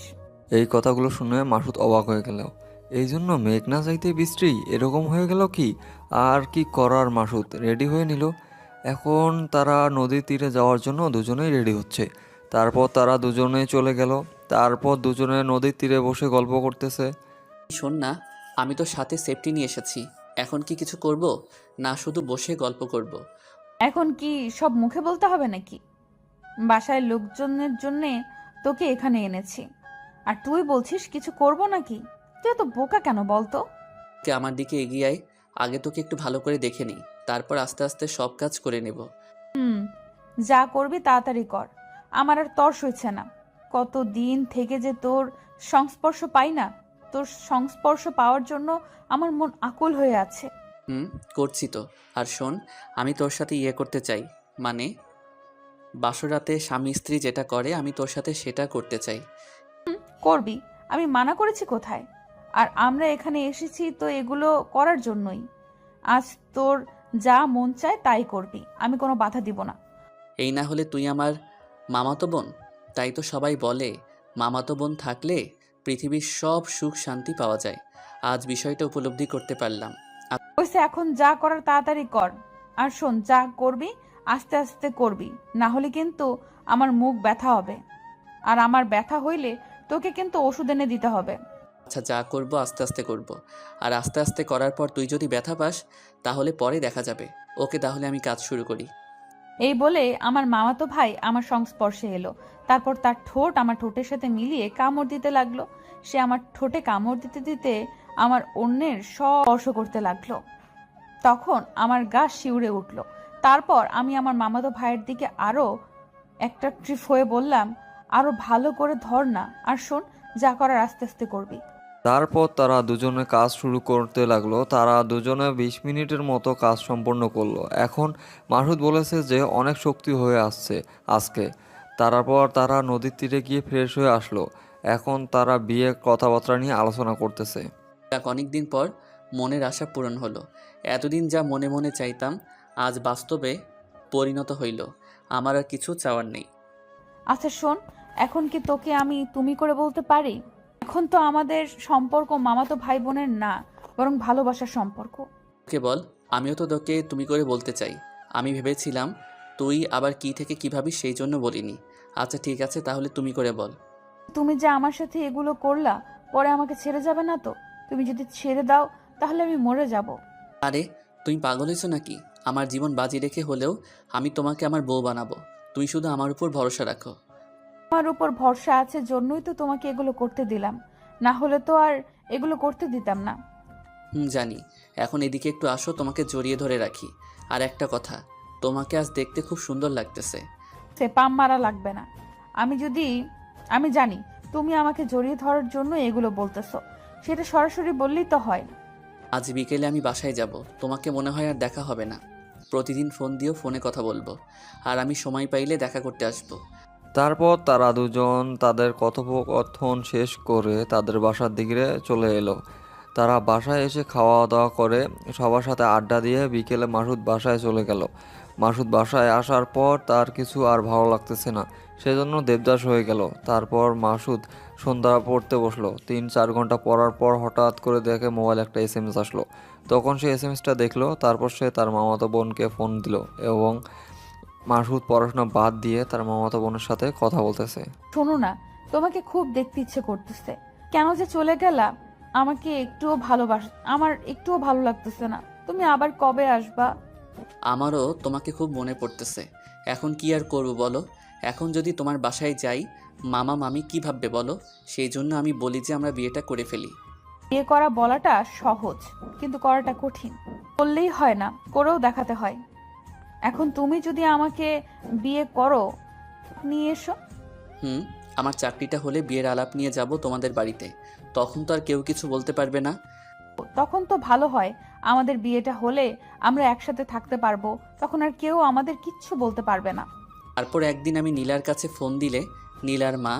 Speaker 3: এই কথাগুলো শুনে মাসুদ অবাক হয়ে গেল। এই জন্য মেঘ না চাইতে বৃষ্টি এরকম হয়ে গেল কি? আর কি করার, মাসুদ রেডি হয়ে নিল। এখন তারা নদীর তীরে যাওয়ার জন্য দুজনেই রেডি হচ্ছে। তারপর তারা দুজনেই চলে গেল। তারপর দুজনে নদীর তীরে বসে গল্প করতেছে।
Speaker 4: শোন না, আমি তো সাথে সেফটি নিয়ে এসেছি। এখন কি কিছু করব, না শুধু বসে গল্প করব?
Speaker 1: এখন কি সব মুখে বলতে হবে নাকি? বাসায় লোকজনের জন্য তোকে এখানে এনেছি, আর তুই বলছিস কিছু করব নাকি? তুই এত বোকা কেন বলতো?
Speaker 4: কে আমার দিকে এগিয়ে আয়। আগে তোকে একটু ভালো করে দেখে নিই, তারপর আস্তে আস্তে সব কাজ করে নেব।
Speaker 1: যা করবি তাড়াতাড়ি কর। আমার আর তর্স হচ্ছে না। কত দিন থেকে যে তোর সংস্পর্শ পাই না। তোর সংস্পর্শ পাওয়ার জন্য আমার মন আকুল হয়ে আছে।
Speaker 4: করছি তো। আর শোন, আমি তোর সাথে ইয়ে করতে চাই। মানে, বাসরাতে স্বামী স্ত্রী যেটা করে আমি তোর সাথে সেটা করতে চাই।
Speaker 1: করবি? আমি মানা করেছি কোথায়? আর আমরা এখানে এসেছি তো এগুলো করার জন্যই। আজ তোর যা মন চায় তাই করবি, আমি কোনো বাধা দিব না।
Speaker 4: এই না হলে তুই আমার মামাতো বোন। তাই তো সবাই বলে, মামাতো বোন থাকলে পৃথিবীর সব সুখ শান্তি পাওয়া যায়। আজ বিষয়টা উপলব্ধি করতে পারলাম।
Speaker 1: ওইসে, এখন যা করার তাড়াতাড়ি কর। আর শোন, যা করবি আস্তে আস্তে করবি, না হলে কিন্তু আমার মুখ ব্যথা হবে। আর আমার ব্যথা হইলে তোকে কিন্তু ওষুধ এনে দিতে হবে।
Speaker 4: আচ্ছা, যা করব আস্তে আস্তে করব। আর আস্তে আস্তে করার পর তুই যদি ব্যথা পাস তাহলে পরে দেখা যাবে। ওকে, তাহলে আমি কাজ শুরু করি।
Speaker 1: এই বলে আমার মামাতো ভাই আমার সংস্পর্শে এলো। তারপর তার ঠোঁট আমার ঠোঁটের সাথে মিলিয়ে কামড় দিতে লাগলো। সে আমার ঠোঁটে কামড় দিতে দিতে আমার অন্যের স্পর্শ করতে লাগলো। তখন আমার গা শিউরে উঠল। তারপর আমি আমার মামাতো ভাইয়ের দিকে আরো একটা ট্রিপ হয়ে বললাম, আরো ভালো করে ধর না। আর শোন, যা করার আস্তে আস্তে করবি।
Speaker 3: তারপর তারা দুজনে কাজ শুরু করতে লাগলো। তারা দুজনে 20 মিনিটের মতো কাজ সম্পন্ন করলো। এখন মাসুদ বলেছে যে অনেক শক্তি হয়ে আসছে আজকে। তারপর তারা নদীর তীরে গিয়ে ফ্রেশ হয়ে আসলো। এখন তারা বিয়ে কথাবার্তা নিয়ে আলোচনা করতেছে।
Speaker 4: যাক, অনেক দিন পর মনের আশা পূরণ হলো। এতদিন যা মনে মনে চাইতাম আজ বাস্তবে পরিণত হইল। আমার আর কিছু চাওয়ার নেই।
Speaker 1: আচ্ছা শোন, এখন কি তোকে আমি তুমি করে বলতে পারি? এখন তো আমাদের সম্পর্ক মামাতো ভাই বোনের না, বরং ভালোবাসার সম্পর্ক।
Speaker 4: ওকে বল, আমিও তো তোকে তুমি করে বলতে চাই। আমি ভেবেছিলাম তুই আবার কি থেকে কি ভাবিস, সেই জন্য বলিনি। আচ্ছা ঠিক আছে, তাহলে তুমি করে বল।
Speaker 1: তুমি যে আমার সাথে এগুলো করলা, পরে আমাকে ছেড়ে যাবে না তো? তুমি যদি ছেড়ে দাও তাহলে আমি মরে যাব।
Speaker 4: আরে তুমি পাগল হয়েছো নাকি? আমার জীবন বাজি রেখে হলেও আমি তোমাকে আমার বউ বানাবো। তুই শুধু আমার উপর ভরসা রাখো।
Speaker 1: আমার উপর ভরসা আছে জন্যই তো তোমাকে এগুলো করতে দিলাম, না হলে তো আর এগুলো করতে দিতাম না।
Speaker 4: জানি। এখন এদিকে একটু আসো, তোমাকে জড়িয়ে ধরে রাখি। আর একটা কথা, তোমাকে আজ দেখতে খুব সুন্দর লাগতেছে।
Speaker 1: সে পাম মারা লাগবে না। আমি জানি তুমি আমাকে জড়িয়ে ধরার জন্য এগুলো বলতেছো, সেটা সরাসরি বললেই তো হয়।
Speaker 4: আজ বিকেলে আমি বাসায় যাব। তোমাকে মনে হয় আর দেখা হবে না। প্রতিদিন ফোন দিয়েও ফোনে কথা বলবো। আর আমি সময় পাইলে দেখা করতে আসবো।
Speaker 3: তারপর তারা দুজন তাদের কথোপকথন শেষ করে তাদের বাসার দিকে চলে এলো। তারা বাসায় এসে খাওয়া দাওয়া করে সবার সাথে আড্ডা দিয়ে বিকেলে মাসুদ বাসায় চলে গেল। মাসুদ বাসায় আসার পর তার কিছু আর ভালো লাগতেছে না, সেজন্য দেবদাস হয়ে গেল। তারপর মাসুদ সন্ধ্যা পড়তে বসলো। 3-4 ঘন্টা পড়ার পর হঠাৎ করে দেখে মোবাইল একটা এসএমএস আসলো। তখন সে এসএমএসটা দেখলো। তারপর সে তার মামাতো বোনকে ফোন দিল এবং মাসুদ পড়াশোনা বাদ দিয়ে তার মামাতো বোনের সাথে কথা বলতেছে।
Speaker 1: শোনো না, তোমাকে খুব দেখতে ইচ্ছে করতেছে। কেন যে চলে গেলা? আমার একটুও ভালো লাগতেছে না। তুমি আবার কবে আসবা?
Speaker 4: আমারও তোমাকে খুব মনে পড়তেছে। এখন কি আর করব বলো? এখন যদি তোমার বাসায় যাই, মামা মামি কি ভাববে বলো? সেই জন্য আমি বলি যে আমরা বিয়েটা করে ফেলি।
Speaker 1: বিয়ে করা বলাটা সহজ, কিন্তু করাটা কঠিন। বললেই হয় না, করেও দেখাতে হয়। এখন তুমি যদি আমাকে বিয়ে করো, নিয়ে এসো।
Speaker 4: আমার চাকরিটা হলে বিয়ের আলাপ নিয়ে যাব তোমাদের বাড়িতে। তখন তো আর কেউ কিছু বলতে পারবে না।
Speaker 1: তখন তো ভালো হয়। আমাদের বিয়েটা হলে আমরা একসাথে থাকতে পারবো, তখন আর কেউ আমাদের কিচ্ছু বলতে পারবে না।
Speaker 4: তারপর একদিন আমি নীলার কাছে ফোন দিলে নীলার মা,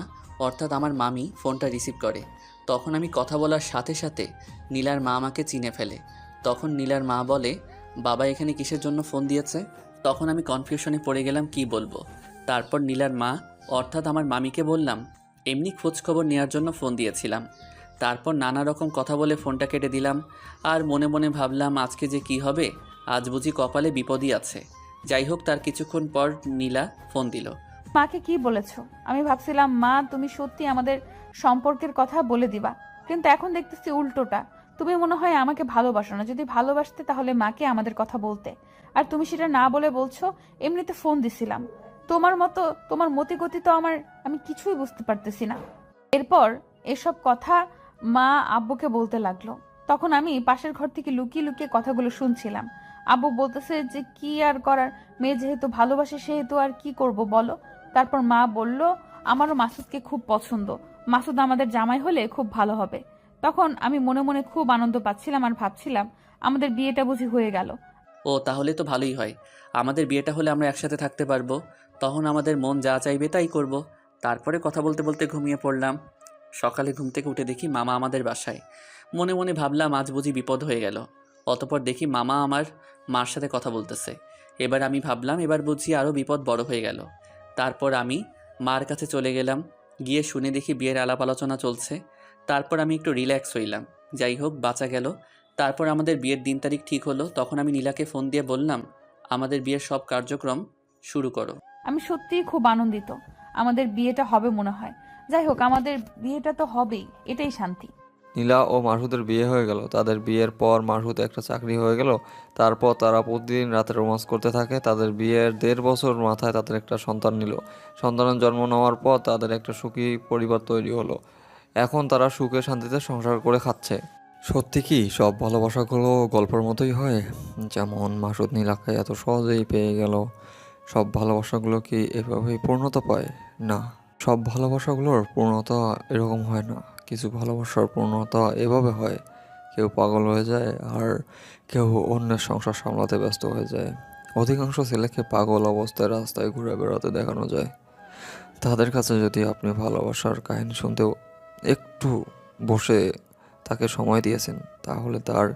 Speaker 4: অর্থাৎ আমার মামি, ফোনটা রিসিভ করে। তখন আমি কথা বলার সাথে সাথে নীলার মা আমাকে চিনে ফেলে। তখন নীলার মা বলে, বাবা এখানে কিসের জন্য ফোন দিয়েছে? তখন আমি কনফিউশনে পড়ে গেলাম, কি বলবো। তারপর নীলার মা, অর্থাৎ আমার মামিকে বললাম, এমনি খোঁজখবর নেওয়ার জন্য ফোন দিয়েছিলাম। তারপর নানা রকম কথা বলে ফোনটা কেটে দিলাম। আর মনে মনে ভাবলাম আজকে যে কি হবে, আজ বুঝি কপালে বিপদই আছে। যাই হোক, তার কিছুক্ষণ পর নীলা ফোন দিল।
Speaker 1: মাকে কি বলেছো? আমি ভাবছিলাম মা তুমি সত্যি আমাদের সম্পর্কের কথা বলে দিবা, কিন্তু এখন দেখতেছি উল্টোটা। তুমি মনে হয় আমাকে ভালোবাসো না। যদি ভালোবাসতে তাহলে মাকে আমাদের কথা বলতে। আর তুমি সেটা না বলে বলছো এমনিতে ফোন দিছিলাম। তোমার মতি গতি তো আমি কিছুই বুঝতে পারতেছি না। এরপর এসব কথা মা আব্বুকে বলতে লাগলো। তখন আমি পাশের ঘর থেকে লুকিয়ে লুকিয়ে কথাগুলো শুনছিলাম। আব্বু বলতেছে যে কি আর করার, মেয়ে যেহেতু ভালোবাসে সেহেতু আর কি করব বলো। তারপর মা বলল, আমারও মাসুদকে খুব পছন্দ। মাসুদ আমাদের জামাই হলে খুব ভালো হবে। তখন আমি মনে মনে খুব আনন্দ পাচ্ছিলাম আর ভাবছিলাম আমাদের বিয়েটা বুঝি হয়ে গেল।
Speaker 4: ও তাহলে তো ভালোই হয়। আমাদের বিয়েটা হলে আমরা একসাথে থাকতে পারবো। তখন আমাদের মন যা চাইবে তাই করব। তারপরে কথা বলতে বলতে ঘুমিয়ে পড়লাম। সকালে ঘুম থেকে উঠে দেখি মামা আমাদের বাসায়। মনে মনে ভাবলাম আজ বুঝি বিপদ হয়ে গেল। অতপর দেখি মামা আমার মার সাথে কথা বলতেছে। এবার আমি ভাবলাম এবার বুঝি আরও বিপদ বড় হয়ে গেল। তারপর আমি মার কাছে চলে গেলাম। গিয়ে শুনে দেখি বিয়ের আলাপ আলোচনা চলছে। তারপর আমি একটু রিল্যাক্স হইলাম। যাই হোক, বাঁচা গেল। তারপর আমাদের বিয়ের দিন তারিখ ঠিক হলো। তখন আমি নীলাকে ফোন দিয়ে বললাম, আমাদের বিয়ের সব কার্যক্রম শুরু করো।
Speaker 1: আমি সত্যিই খুব আনন্দিত। আমাদের বিয়েটা হবে মনে হয়। যাই হোক, আমাদের বিয়েটা তো হবেই, এটাই শান্তি।
Speaker 3: নীলা ও মাসুদের বিয়ে হয়ে গেল। তাদের বিয়ের পর মাসুদ একটা চাকরি হয়ে গেল। তারপর তারা প্রতিদিন রাতে রোমান্স করতে থাকে। তাদের বিয়ের 1.5 বছর মাথায় তাদের একটা সন্তান নিল। সন্তানের জন্ম নেওয়ার পর তাদের একটা সুখী পরিবার তৈরি হলো। এখন তারা সুখে শান্তিতে সংসার করে খাচ্ছে। সত্যি কি সব ভালোবাসাগুলো গল্পের মতোই হয়? যেমন মাসুদ নীলাকে এত সহজেই পেয়ে গেল। সব ভালোবাসাগুলো কি এভাবেই পূর্ণতা পায়? না, সব ভালোবাসাগুলোর পূর্ণতা এরকম হয় না। কিছু ভালোবাসার পূর্ণতা এভাবে হয়, কেউ পাগল হয়ে যায় আর কেউ অন্যের সংসার সামলাতে ব্যস্ত হয়ে যায়। অধিকাংশ ছেলেকে পাগল অবস্থায় রাস্তায় ঘুরে বেড়াতে দেখানো যায়। তাদের কাছে যদি আপনি ভালোবাসার কাহিনী শুনতে একটু বসে তাকে সময় দিয়েছেন, তাহলে তার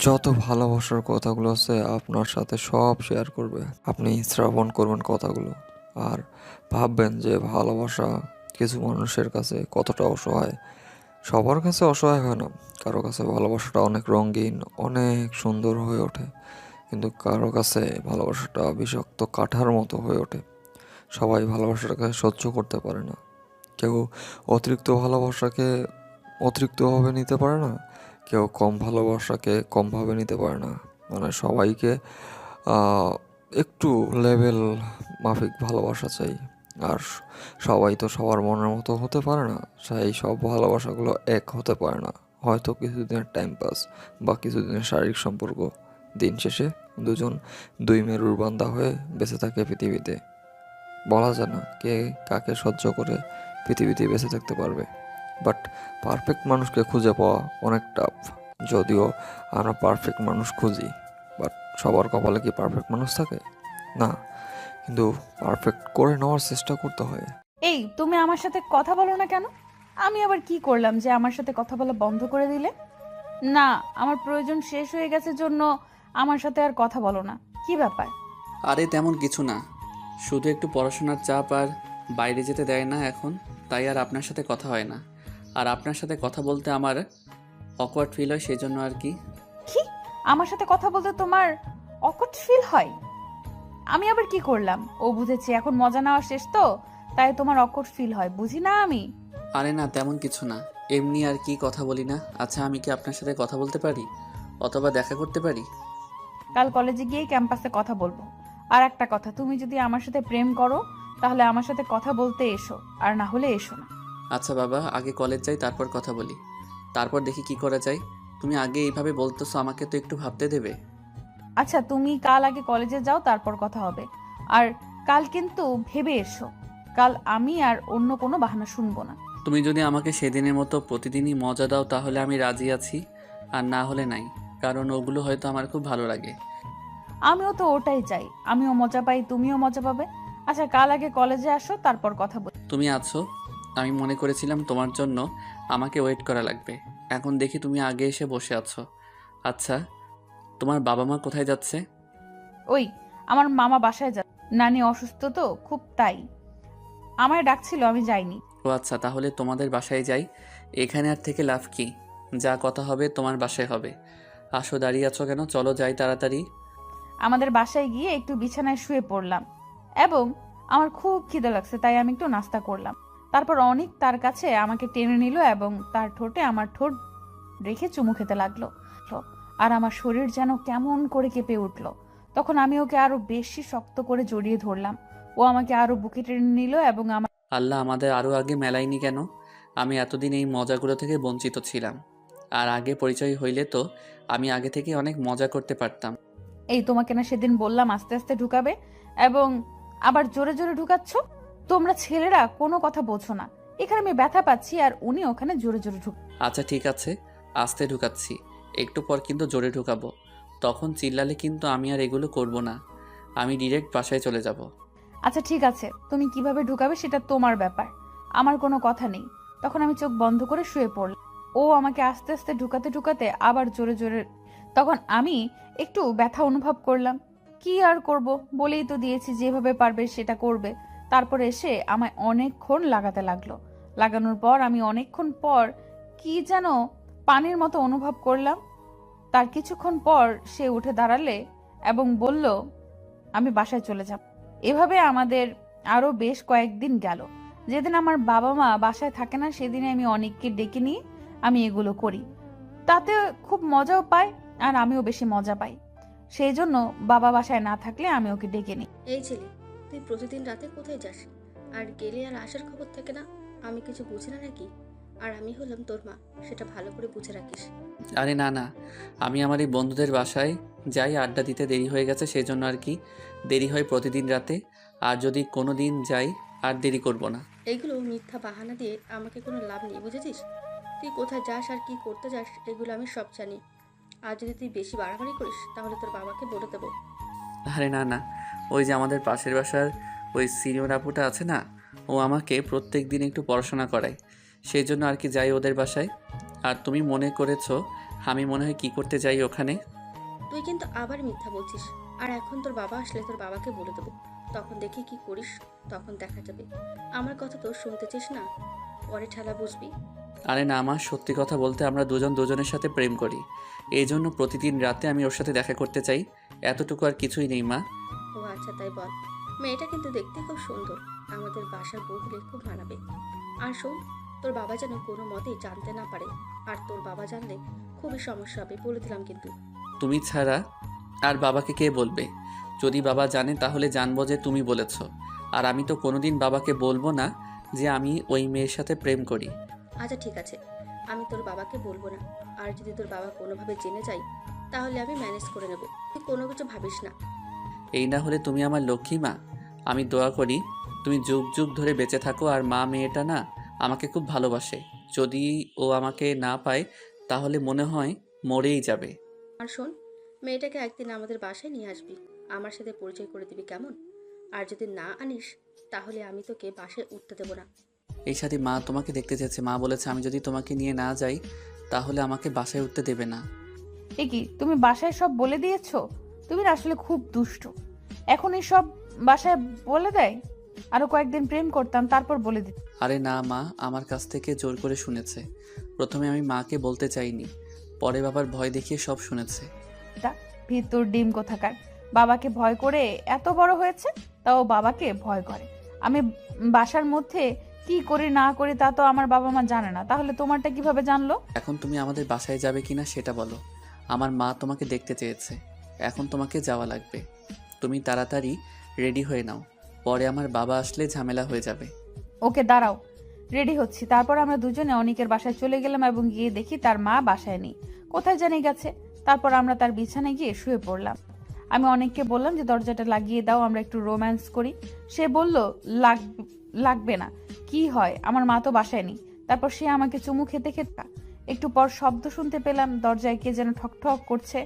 Speaker 3: যত ভালোবাসার কথাগুলো আছে আপনার সাথে সব শেয়ার করবে। আপনি শ্রবণ করবেন কথাগুলো, আর ভাববেন যে ভালোবাসা কিছু মানুষের কাছে কতটা অসহায়। সবার কাছে অসহায় হয় না, কারো কাছে ভালোবাসাটা অনেক রঙিন, অনেক সুন্দর হয়ে ওঠে, কিন্তু কারো কাছে ভালোবাসাটা বিষাক্ত কাঁঠার মতো হয়ে ওঠে। সবাই ভালোবাসাটাকে সহ্য করতে পারে না। কেউ অতিরিক্ত ভালোবাসাকে অতিরিক্তভাবে নিতে পারে না, কেউ কম ভালোবাসাকে কমভাবে নিতে পারে না। মানে সবাইকে আহ, একটু লেভেল মাফিক ভালোবাসা চাই। আর সবাই তো সবার মনের মতো হতে পারে না, সেই সব ভালোবাসাগুলো এক হতে পারে না। হয়তো কিছুদিনের টাইম পাস বা কিছুদিনের শারীরিক সম্পর্ক, দিন শেষে দুজন দুই মেরুর বান্ধা হয়ে বেঁচে থাকে পৃথিবীতে। বলা যায় না কে কাকে সহ্য করে পৃথিবীতে বেঁচে থাকতে পারবে। বাট পারফেক্ট মানুষকে খুঁজে পাওয়া অনেক টাফ। যদিও আমরা পারফেক্ট মানুষ খুঁজি, বাট সবার কপালে কি পারফেক্ট মানুষ থাকে? না, কিন্তু পারফেক্ট করে নেওয়ার চেষ্টা করতে হয়।
Speaker 1: এই, তুমি আমার সাথে কথা বলো না কেন? আমি আবার কি করলাম যে আমার সাথে কথা বলা বন্ধ করে দিলে? না, আমার প্রয়োজন শেষ হয়ে গেছে জন্য আমার সাথে আর কথা বলো না। কি ব্যাপার?
Speaker 4: আরে তেমন কিছু না, শুধু একটু পড়াশোনার চাপ আর বাইরে যেতে দেয় না এখন, তাই আর আপনার সাথে কথা হয় না। আর আপনার সাথে কথা বলতে আমার অকওয়ার্ড ফিল হয়, সেই জন্য আর কি।
Speaker 1: কি? আমার সাথে কথা বলতে তোমার অকওয়ার্ড ফিল হয়? আমি আবার কি করলাম? ও বুঝেছি, এখন মজা নেওয়া শেষ তো, তাই তোমার অকওয়ার্ড ফিল হয়, বুঝি না আমি।
Speaker 4: আরে না, তেমন কিছু না, এমনি আর কি, কথা বলি না। আচ্ছা, আমি কি আপনার সাথে কথা বলতে পারি অথবা দেখা করতে পারি?
Speaker 1: কাল কলেজে গিয়ে ক্যাম্পাসে কথা বলবো। আর একটা কথা, তুমি যদি আমার সাথে প্রেম করো তাহলে আমার সাথে কথা বলতে এসো, আর না হলে এসো না।
Speaker 4: আচ্ছা বাবা, আগে কলেজ যাই, তারপর কথা বলি, তারপর দেখি কি করা যায়। তুমি আগে এইভাবে বলতেছো, আমাকে তো একটু ভাবতে দেবে।
Speaker 1: আচ্ছা, তুমি কাল আগে কলেজে যাও, তারপর কথা হবে। আর কাল কিন্তু ভেবে এসো, কাল আমি আর অন্য কোনো বাহানা শুনবো না।
Speaker 4: তুমি যদি আমাকে সেদিনের মতো প্রতিদিনই মজা দাও তাহলে আমি রাজি আছি, আর না হলে নাই, কারণ ওগুলো হয়তো আমার খুব ভালো লাগে।
Speaker 1: আমিও তো ওটাই চাই, আমিও মজা পাই, তুমিও মজা পাবে। আচ্ছা, কাল আগে কলেজে আসো, তারপর কথা বলি।
Speaker 4: তুমি আছো, আমি মনে করেছিলাম তোমার জন্য আমাকে ওয়েট করা লাগবে, এখন দেখি তুমি আগে এসে বসে আছো। আচ্ছা, তোমার বাবা মা কোথায় যাচ্ছে?
Speaker 1: ওই, আমার মামা বাসায় যা, নানি অসুস্থ তো খুব, তাই আমায় ডাকছিল, আমি যাইনি।
Speaker 4: ও আচ্ছা, তাহলে তোমাদের বাসায় যাই, এখানে আর থেকে লাভ কি? যা কথা হবে তোমার বাসায় হবে। আসো, দাঁড়িয়ে আছো কেন? চলো যাই তাড়াতাড়ি।
Speaker 1: আমাদের বাসায় গিয়ে একটু বিছানায় শুয়ে পড়লাম এবং আমার খুব খিদে লাগছে, তাই আমি একটু নাস্তা করলাম। তারপর অনেক তার কাছে আমাকে টেনে নিল এবং তার ঠোঁটে আমার ঠোঁট রেখে চুমু খেতে লাগলো। আর আমার শরীর যেন কেমন করে কেঁপে উঠলো। তখন আমি ওকে আরো বেশি শক্ত করে জড়িয়ে ধরলাম। ও আমাকে আরো বুকে টেনে নিল এবং আমার
Speaker 4: আল্লাহ, আমাদের আরও আগে মেলায়নি কেন? আমি এতদিন এই মজাগুলো থেকে বঞ্চিত ছিলাম। আর আগে পরিচয় হইলে তো আমি আগে থেকে অনেক মজা করতে পারতাম।
Speaker 1: এই, তোমাকে না সেদিন বললাম আস্তে আস্তে ঢুকাবে, এবং আবার জোরে জোরে ঢুকাচ্ছ। তোমরা ছেলেরা কোনো কথা বোঝো না। এখানে আমি ব্যথা পাচ্ছি আর উনি ওখানে জোরে জোরে ঢুক।
Speaker 4: আচ্ছা ঠিক আছে, আস্তে ঢুকাচ্ছি, একটু পর কিন্তু জোরে ঢুকাবো। তখন চিল্লালে কিন্তু আমি আর এগুলো করব না, আমি ডিরেক্ট বাসায় চলে যাব।
Speaker 1: আচ্ছা ঠিক আছে, তুমি কিভাবে ঢুকাবে সেটা তোমার ব্যাপার, আমার কোনো কথা নেই। তখন আমি চোখ বন্ধ করে শুয়ে পড়লাম। ও আমাকে আস্তে আস্তে ঢুকাতে ঢুকাতে আবার জোরে জোরে। তখন আমি একটু ব্যথা অনুভব করলাম। কি আর করব, বলেই তো দিয়েছি যেভাবে পারবে সেটা করবে। তারপর এসে আমায় অনেকক্ষণ লাগাতে লাগলো। লাগানোর পর আমি অনেকক্ষণ পর কি যেন পানির মতো অনুভব করলাম। তার কিছুক্ষণ পর সে উঠে দাঁড়ালে এবং বলল, আমি বাসায় চলে যাব। এভাবে আমাদের আরো বেশ কয়েকদিন গেল। যেদিন আমার বাবা মা বাসায় থাকে না সেদিনে আমি অনেককে ডেকে নিয়ে আমি এগুলো করি। তাতে খুব মজাও পাই আর আমিও বেশি মজা পাই। সেই জন্য বাবা বাসায় না থাকলে আমি ওকে ডেকে নিই।
Speaker 5: এই ছেলে, তুই প্রতিদিন রাতে কোথায় যাস? আর গেলে আর আসার খবর থাকে না? আমি কিছু বুঝি না নাকি? আর আমি হলাম তোর মা, সেটা ভালো করে বুঝে রাখিস।
Speaker 4: আরে না না, আমি আমার এই বন্ধুদের বাসায় যাই, আড্ডা দিতে দেরি হয়ে গেছে সেই জন্য আর কি। দেরি হয় প্রতিদিন রাতে, আর যদি কোনো দিন যাই আর দেরি করব না।
Speaker 5: এইগুলো মিথ্যা বাহানা দিয়ে আমাকে কোনো লাভ নেই, বুঝেছিস? তুই কোথায় যাস আর কি করতে যাস এগুলো আমি সব জানি। আর যদি তুই বেশি বাড়াবাড়ি করিস তাহলে তোর বাবাকে বলে দেবো।
Speaker 4: আরে না না, ওই যে আমাদের পাশের বাসার ওই সিনিয়র আপুটা আছে না, ও আমাকে প্রত্যেক দিন একটু পড়াশোনা করায়। সেই জন্য আর কি যাই ওদের বাসায়। আর তুমি মনে করেছো আমি মনে হয় কি করতে যাই ওখানে?
Speaker 5: তুই কিন্তু আবার মিথ্যা বলছিস। আর এখন তোর বাবা আসলে তোর বাবাকে বলে দেবো, তখন দেখি কি করিস, তখন দেখা যাবে। আমার কথা তো শুনতে চাস না, পরে ঠেলা বুঝবি।
Speaker 4: আরে না মা, সত্যি কথা বলতে আমরা দুজন দুজনের সাথে প্রেম করি। এই জন্য প্রতিদিন রাতে আমি ওর সাথে দেখা করতে চাই, এতটুকু আর কিছুই নেই মা।
Speaker 5: ও আচ্ছা, তাই বল। মেয়েটা কিন্তু দেখতে খুব সুন্দর, আমাদের বাসার বউ হলে খুব মানাবে। আর শোন, তোর বাবা যেন কোনো মতেই জানতে না পারে, আর তোর বাবা জানলে খুবই সমস্যা হবে, বলে দিলাম কিন্তু।
Speaker 4: তুমি ছাড়া আর বাবাকে কে বলবে? যদি বাবা জানে তাহলে জানবো যে তুমি বলেছ। আর আমি তো কোনোদিন বাবাকে বলবো না যে আমি ওই মেয়ের সাথে প্রেম করি।
Speaker 5: আচ্ছা ঠিক আছে, আমি তোর বাবাকে বলবো না। আর যদি তোর বাবা কোনোভাবে জেনে যায় তাহলে আমি ম্যানেজ করে নেব, তুই কোনো কিছু ভাবিস না।
Speaker 4: এই না হলে তুমি আমার লক্ষ্মী মা। আমি দোয়া করি তুমি যুগ যুগ ধরে বেঁচে থাকো। আর মা মেয়েটা না আমাকে খুব ভালোবাসে। যদি ও আমাকে না পায় তাহলে মনে হয় মরেই যাবে।
Speaker 5: আর শোন, মেয়েটাকে একদিন আমাদের বাসায় নিয়ে আসবি, আমার সাথে পরিচয় করে দিবি, কেমন? আর যদি না আনিস তাহলে আমি তোকে বাসায় উঠতে দেবো না।
Speaker 4: এই সাথে মা তোমাকে দেখতে চেয়েছে। মা বলেছে আমি যদি তোমাকে নিয়ে না যাই তাহলে আমাকে বাসায় উঠতে দেবে না।
Speaker 1: এ কি, তুমি বাসায় সব বলে দিয়েছো? তুমি না আসলে খুব দুষ্ট। এখন এই সব বাসায় বলে দেয়? আরো কয়েকদিন প্রেম করতাম, তারপর বলে দিত।
Speaker 4: আরে না মা, আমার কাছ থেকে জোর করে শুনেছে। প্রথমে আমি মাকে বলতে চাইনি, পরে বাবার ভয় দেখিয়ে সব শুনেছে।
Speaker 1: ভিতর ডিম কোথাকার, বাবাকে ভয় করে এত বড় হয়েছে, তাও বাবাকে ভয় করে। আমি বাসার মধ্যে কি করি না করি তা তো আমার বাবা মা জানে না, তাহলে তোমারটা কিভাবে জানলো?
Speaker 4: এখন তুমি আমাদের বাসায় যাবে কিনা সেটা বলো। আমার মা তোমাকে দেখতে চেয়েছে, এখন তোমাকে যাওয়া লাগবে। তুমি তাড়াতাড়ি রেডি হয়ে নাও, পরে আমার বাবা আসলে ঝামেলা হয়ে যাবে।
Speaker 1: ওকে দাঁড়াও, রেডি হচ্ছি। তারপর আমরা দুজনে অনিকের বাসায় চলে গেলাম এবং গিয়ে দেখি তার মা বাসায় নেই, কোথায় জানি গেছে। তারপর আমরা তার বিছানায় গিয়ে শুয়ে পড়লাম। আমি অনেককে বললাম যে দরজাটা লাগিয়ে দাও, আমরা একটু রোম্যান্স করি। সে বলল লাগবে না, কি হয়, আমার মা তো বাসায় নেই। তারপর সে আমাকে চুমু খেতে খেতে একটু পর শব্দ শুনতে পেলাম, দরজায় কে যেন ঠক ঠক করছে,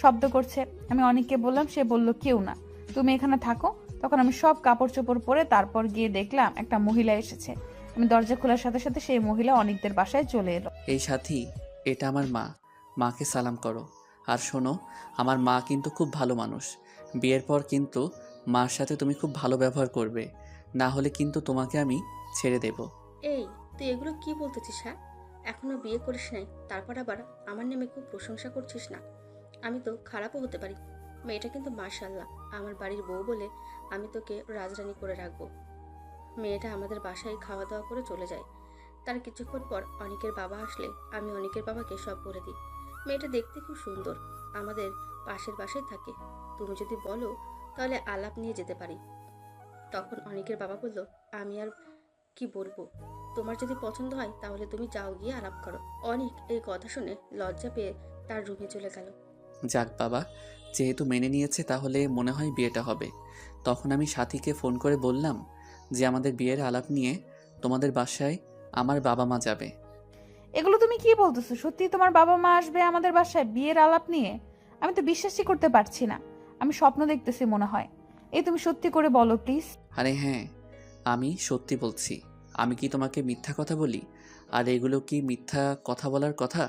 Speaker 1: শব্দ করছে। আমি অনেককে বললাম, সে বলল কেউ না, তুমি এখানে থাকো। তখন আমি সব কাপড় চোপড় পরে তারপর গিয়ে দেখলাম একটা মহিলা এসেছে। আমি দরজা খোলার সাথে সাথে সেই মহিলা অনেকদের বাসায় চলে এলো।
Speaker 4: এই সাথী, এটা আমার মা, মাকে সালাম করো। আর শোনো, আমার মা কিন্তু খুব ভালো মানুষ। বিয়ের পর কিন্তু মার সাথে তুমি খুব ভালো ব্যবহার করবে, না হলে কিন্তু তোমাকে আমি ছেড়ে দেব।
Speaker 5: এই, তুই এগুলো কি বলতেছিস? হ্যাঁ, এখনো বিয়ে করিস নাই, তারপর আবার আমার নামে খুব প্রশংসা করছিস না? আমি তো খারাপও হতে পারি, মেয়েটা কিন্তু মাশাআল্লাহ আমার বাড়ির বউ বলে আমি তোকে রাজরানী করে রাখবো। মেয়েটা আমাদের বাসায় খাওয়া দাওয়া করে চলে যায়। তার কিছুক্ষণ পর অনিকের বাবা আসলে আমি অনিকের বাবাকে সব বলে দিই। মেয়েটা দেখতে খুব সুন্দর, আমাদের পাশের বাসায় থাকে। তুমি যদি বলো তাহলে আলাপ নিয়ে যেতে পারি। তখন অনিকের বাবা বলল, আমি আর কি বলবো, তোমার যদি পছন্দ হয় তাহলে তুমি যাও, গিয়ে আলাপ করো। অনিক এই কথা শুনে লজ্জা পেয়ে তার রুমে চলে গেল।
Speaker 4: যাক বাবা, যেহেতু মেনে নিয়েছে তাহলে মনে হয় বিয়েটা হবে। তখন আমি সাথীকে ফোন করে বললাম যে আমাদের বিয়ের আলাপ নিয়ে তোমাদের বাসায় আমার বাবা মা যাবে।
Speaker 1: এগুলো তুমি কি বলতেছো? সত্যি তোমার বাবা মা আসবে আমাদের বাসায় বিয়ের আলাপ নিয়ে? আমি তো বিশ্বাসই করতে পারছি না, আমি স্বপ্ন দেখতেছি মনে হয়। এই তুমি সত্যি করে বলো প্লিজ।
Speaker 4: আরে হ্যাঁ, আমি সত্যি বলছি। আমি কি তোমাকে মিথ্যা কথা বলি? আর এগুলো কি মিথ্যা কথা বলার কথা?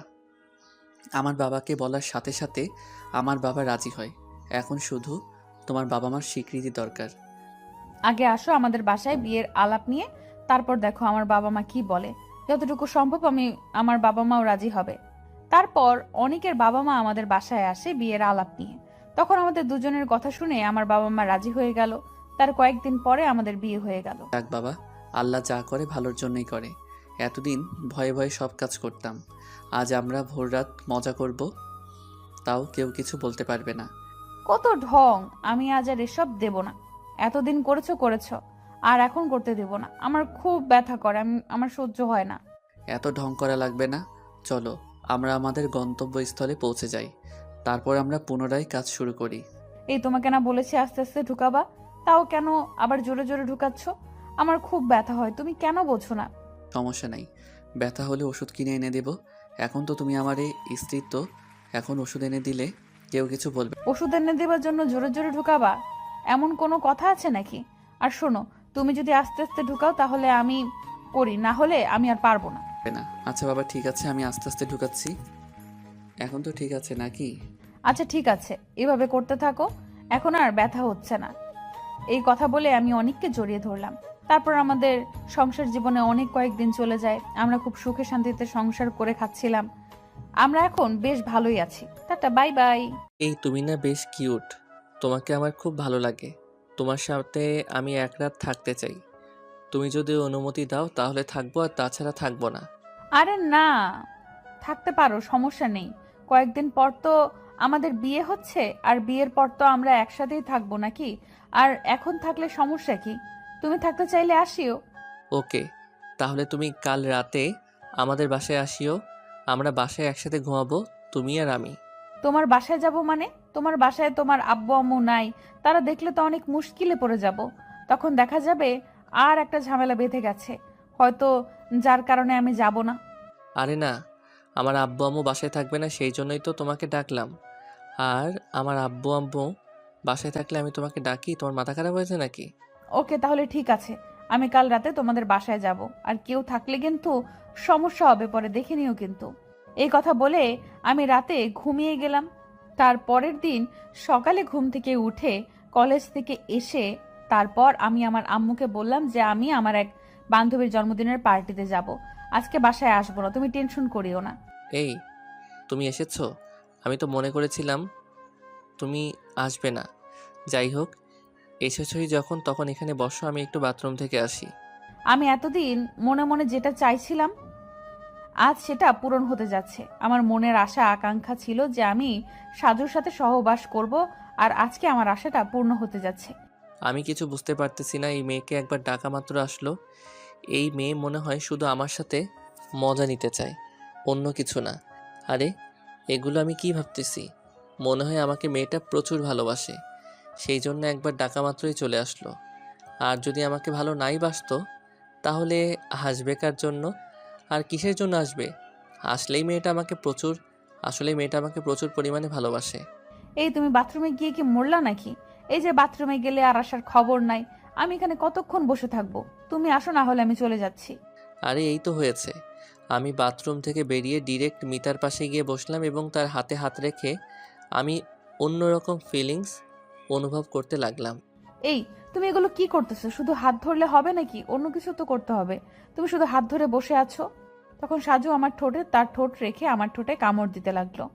Speaker 4: আমার বাবাকে বলার সাথে সাথে আমার বাবা রাজি হয়। এখন শুধু তোমার বাবা মার স্বীকৃতি দরকার।
Speaker 1: আগে আসো আমাদের বাসায় বিয়ের আলাপ নিয়ে, তারপর দেখো আমার বাবা মা কি বলে। যতটুকু সম্ভব আমার বাবা মাও রাজি হবে। তারপর অনিকের বাবা মা আমাদের বাসায় আসে বিয়ের আলাপ নিয়ে। তখন আমাদের দুজনের কথা শুনে আমার বাবা মা রাজি হয়ে গেল। তার কয়েকদিন পরে আমাদের বিয়ে হয়ে গেল।
Speaker 4: যাক বাবা, আল্লাহ যা করে ভালোর জন্যই করে। এতদিন ভয়ে ভয়ে সব কাজ করতাম, আজ আমরা ভোররাত মজা করব, তাও কেউ কিছু বলতে পারবে না।
Speaker 1: কত ঢং! আমি আজ আর এসব দেব না। এতদিন করেছো, আর এখন করতে দেব না। আমার খুব ব্যথা করে, আমার সহ্য হয় না।
Speaker 4: এত ঢং করা লাগবে না, চলো আমরা আমাদের গন্তব্যস্থলে পৌঁছে যাই, তারপর আমরা পুনরায় কাজ শুরু করি।
Speaker 1: এই তোমাকে না বলেছি আস্তে আস্তে ঢুকাবা, তাও কেন আবার জোরে জোরে ঢুকাচ্ছ? আমার খুব ব্যথা হয়, তুমি কেন বোঝো না?
Speaker 4: সমস্যা নাই, ব্যথা হলে ওষুধ কিনে এনে দেব। এখন তো তুমি আমার এই স্ত্রী, তো এখন ওষুধ এনে দিলে কেউ কিছু বলবে।
Speaker 1: ওষুধ এনে দেবার জন্য জোরে জোরে ঢুকাবা, এমন কোনো কথা আছে নাকি? আর শোনো, তুমি যদি আস্তে আস্তে ঢুকাও তাহলে আমি করি, না হলে আমি আর পারবো না।
Speaker 4: না। আচ্ছা বাবা, ঠিক আছে, আমি আস্তে আস্তে ঢুকাচ্ছি। এখন তো ঠিক আছে নাকি?
Speaker 1: আচ্ছা ঠিক আছে, এভাবে করতে থাকো, এখন আর ব্যথা হচ্ছে না। এই কথা বলে আমি অনেককে জড়িয়ে ধরলাম। তারপর আমাদের সংসার জীবনে অনেক কয়েকদিন চলে যায়। আমরা খুব সুখে শান্তিতে সংসার করে খাচ্ছিলাম। আমরা এখন বেশ ভালোই আছি। Tata, bye bye.
Speaker 2: এই তুমি না বেশ কিউট, তোমাকে আমার খুব ভালো লাগে। তোমার সাথে আমি এক রাত থাকতে চাই। তুমি যদি অনুমতি দাও তাহলে থাকবো, আর তাছাড়া থাকবো না।
Speaker 1: আরে না, থাকতে পারো, সমস্যা নেই। কয়েকদিন পর তো আমাদের বিয়ে হচ্ছে, আর বিয়ের পর তো আমরা একসাথেই থাকবো নাকি? আর এখন থাকলে সমস্যা কি? তুমি থাকতে চাইলে আসিও।
Speaker 2: ওকে, তাহলে তুমি কাল রাতে আমাদের বাসায় আসিও। আমরা বাসায় একসাথে ঘুমাবো, তুমি আর আমি।
Speaker 1: তোমার বাসায় যাব মানে? তোমার বাসায় তোমার আব্বু আম্মু নাই, তারা দেখলে তো অনেক মুশকিলে পড়ে যাব। তখন দেখা যাবে আর একটা ঝামেলা বেঁধে গেছে, হয়তো, যার কারণে আমি যাব না।
Speaker 2: আরে না, আমার আব্বু আম্মু বাসায় থাকবে না, সেই জন্যই তো তোমাকে ডাকলাম। আর আমার আব্বু আম্মু বাসায় থাকলে আমি তোমাকে ডাকি? তোমার মাথা খারাপ হয়েছে নাকি?
Speaker 1: ওকে, তাহলে ঠিক আছে, আমি কাল রাতে তোমাদের বাসায় যাব। আর কেউ থাকলে কিন্তু সমস্যা হবে, পরে দেখে নিও কিন্তু। এই কথা বলে আমি রাতে ঘুমিয়ে গেলাম। তার পরের দিন সকালে ঘুম থেকে উঠে কলেজ থেকে এসে তারপর আমি আমার আম্মুকে বললাম যে আমি আমার এক বান্ধবীর জন্মদিনের পার্টিতে যাব, আজকে বাসায় আসবো না, তুমি টেনশন করিও না।
Speaker 2: এই, তুমি এসেছো? আমি তো মনে করেছিলাম তুমি আসবে না। যাই হোক, এসেছই যখন, তখন এখানে বসো, আমি একটু বাথরুম থেকে আসি।
Speaker 1: আমি এতদিন মনে মনে যেটা চাইছিলাম, আজ সেটা পূরণ হতে যাচ্ছে। আমার মনের আশা আকাঙ্ক্ষা ছিল যে আমি সাজুর সাথে সহবাস করব, আর আজকে আমার আশাটা পূর্ণ হতে যাচ্ছে।
Speaker 2: আমি কিছু বুঝতে পারতেছি না, এই মেয়েকে একবার ডাকা মাত্র আসলো। এই মেয়ে মনে হয় শুধু আমার সাথে মজা নিতে চায়, অন্য কিছু না। আরে, এগুলো আমি কি ভাবতেছি? মনে হয় আমাকে মেয়েটা প্রচুর ভালোবাসে, সেই জন্য একবার ডাকা মাত্রই চলে আসলো। আর যদি আমাকে ভালো নাই বাসতো তাহলে হাসবে কার জন্য? আর কিসের জন্য আসবে? আসলেই মেয়েটা আমাকে প্রচুর পরিমাণে ভালোবাসে।
Speaker 1: এই তুমি বাথরুমে গিয়ে কি মরলা নাকি? এই যে বাথরুমে গেলে আর আসার খবর নাই, আমি এখানে কতক্ষণ বসে থাকবো? তুমি আসো, না হলে আমি চলে যাচ্ছি।
Speaker 2: আরে এই তো হয়েছে, আমি বাথরুম থেকে বেরিয়ে ডিরেক্ট মিতার পাশে গিয়ে বসলাম এবং তার হাতে হাত রেখে আমি অন্যরকম ফিলিংস অনুভব করতে লাগলাম।
Speaker 1: এই, তুমি এগুলো কি করতেছো? শুধু হাত ধরলে হবে নাকি? অন্য কিছু তো করতে হবে। তুমি শুধু হাত ধরে বসে আছো। তখন সাজু আমার ঠোঁটে তার ঠোঁট রেখে আমার ঠোঁটে কামড় দিতে লাগলো।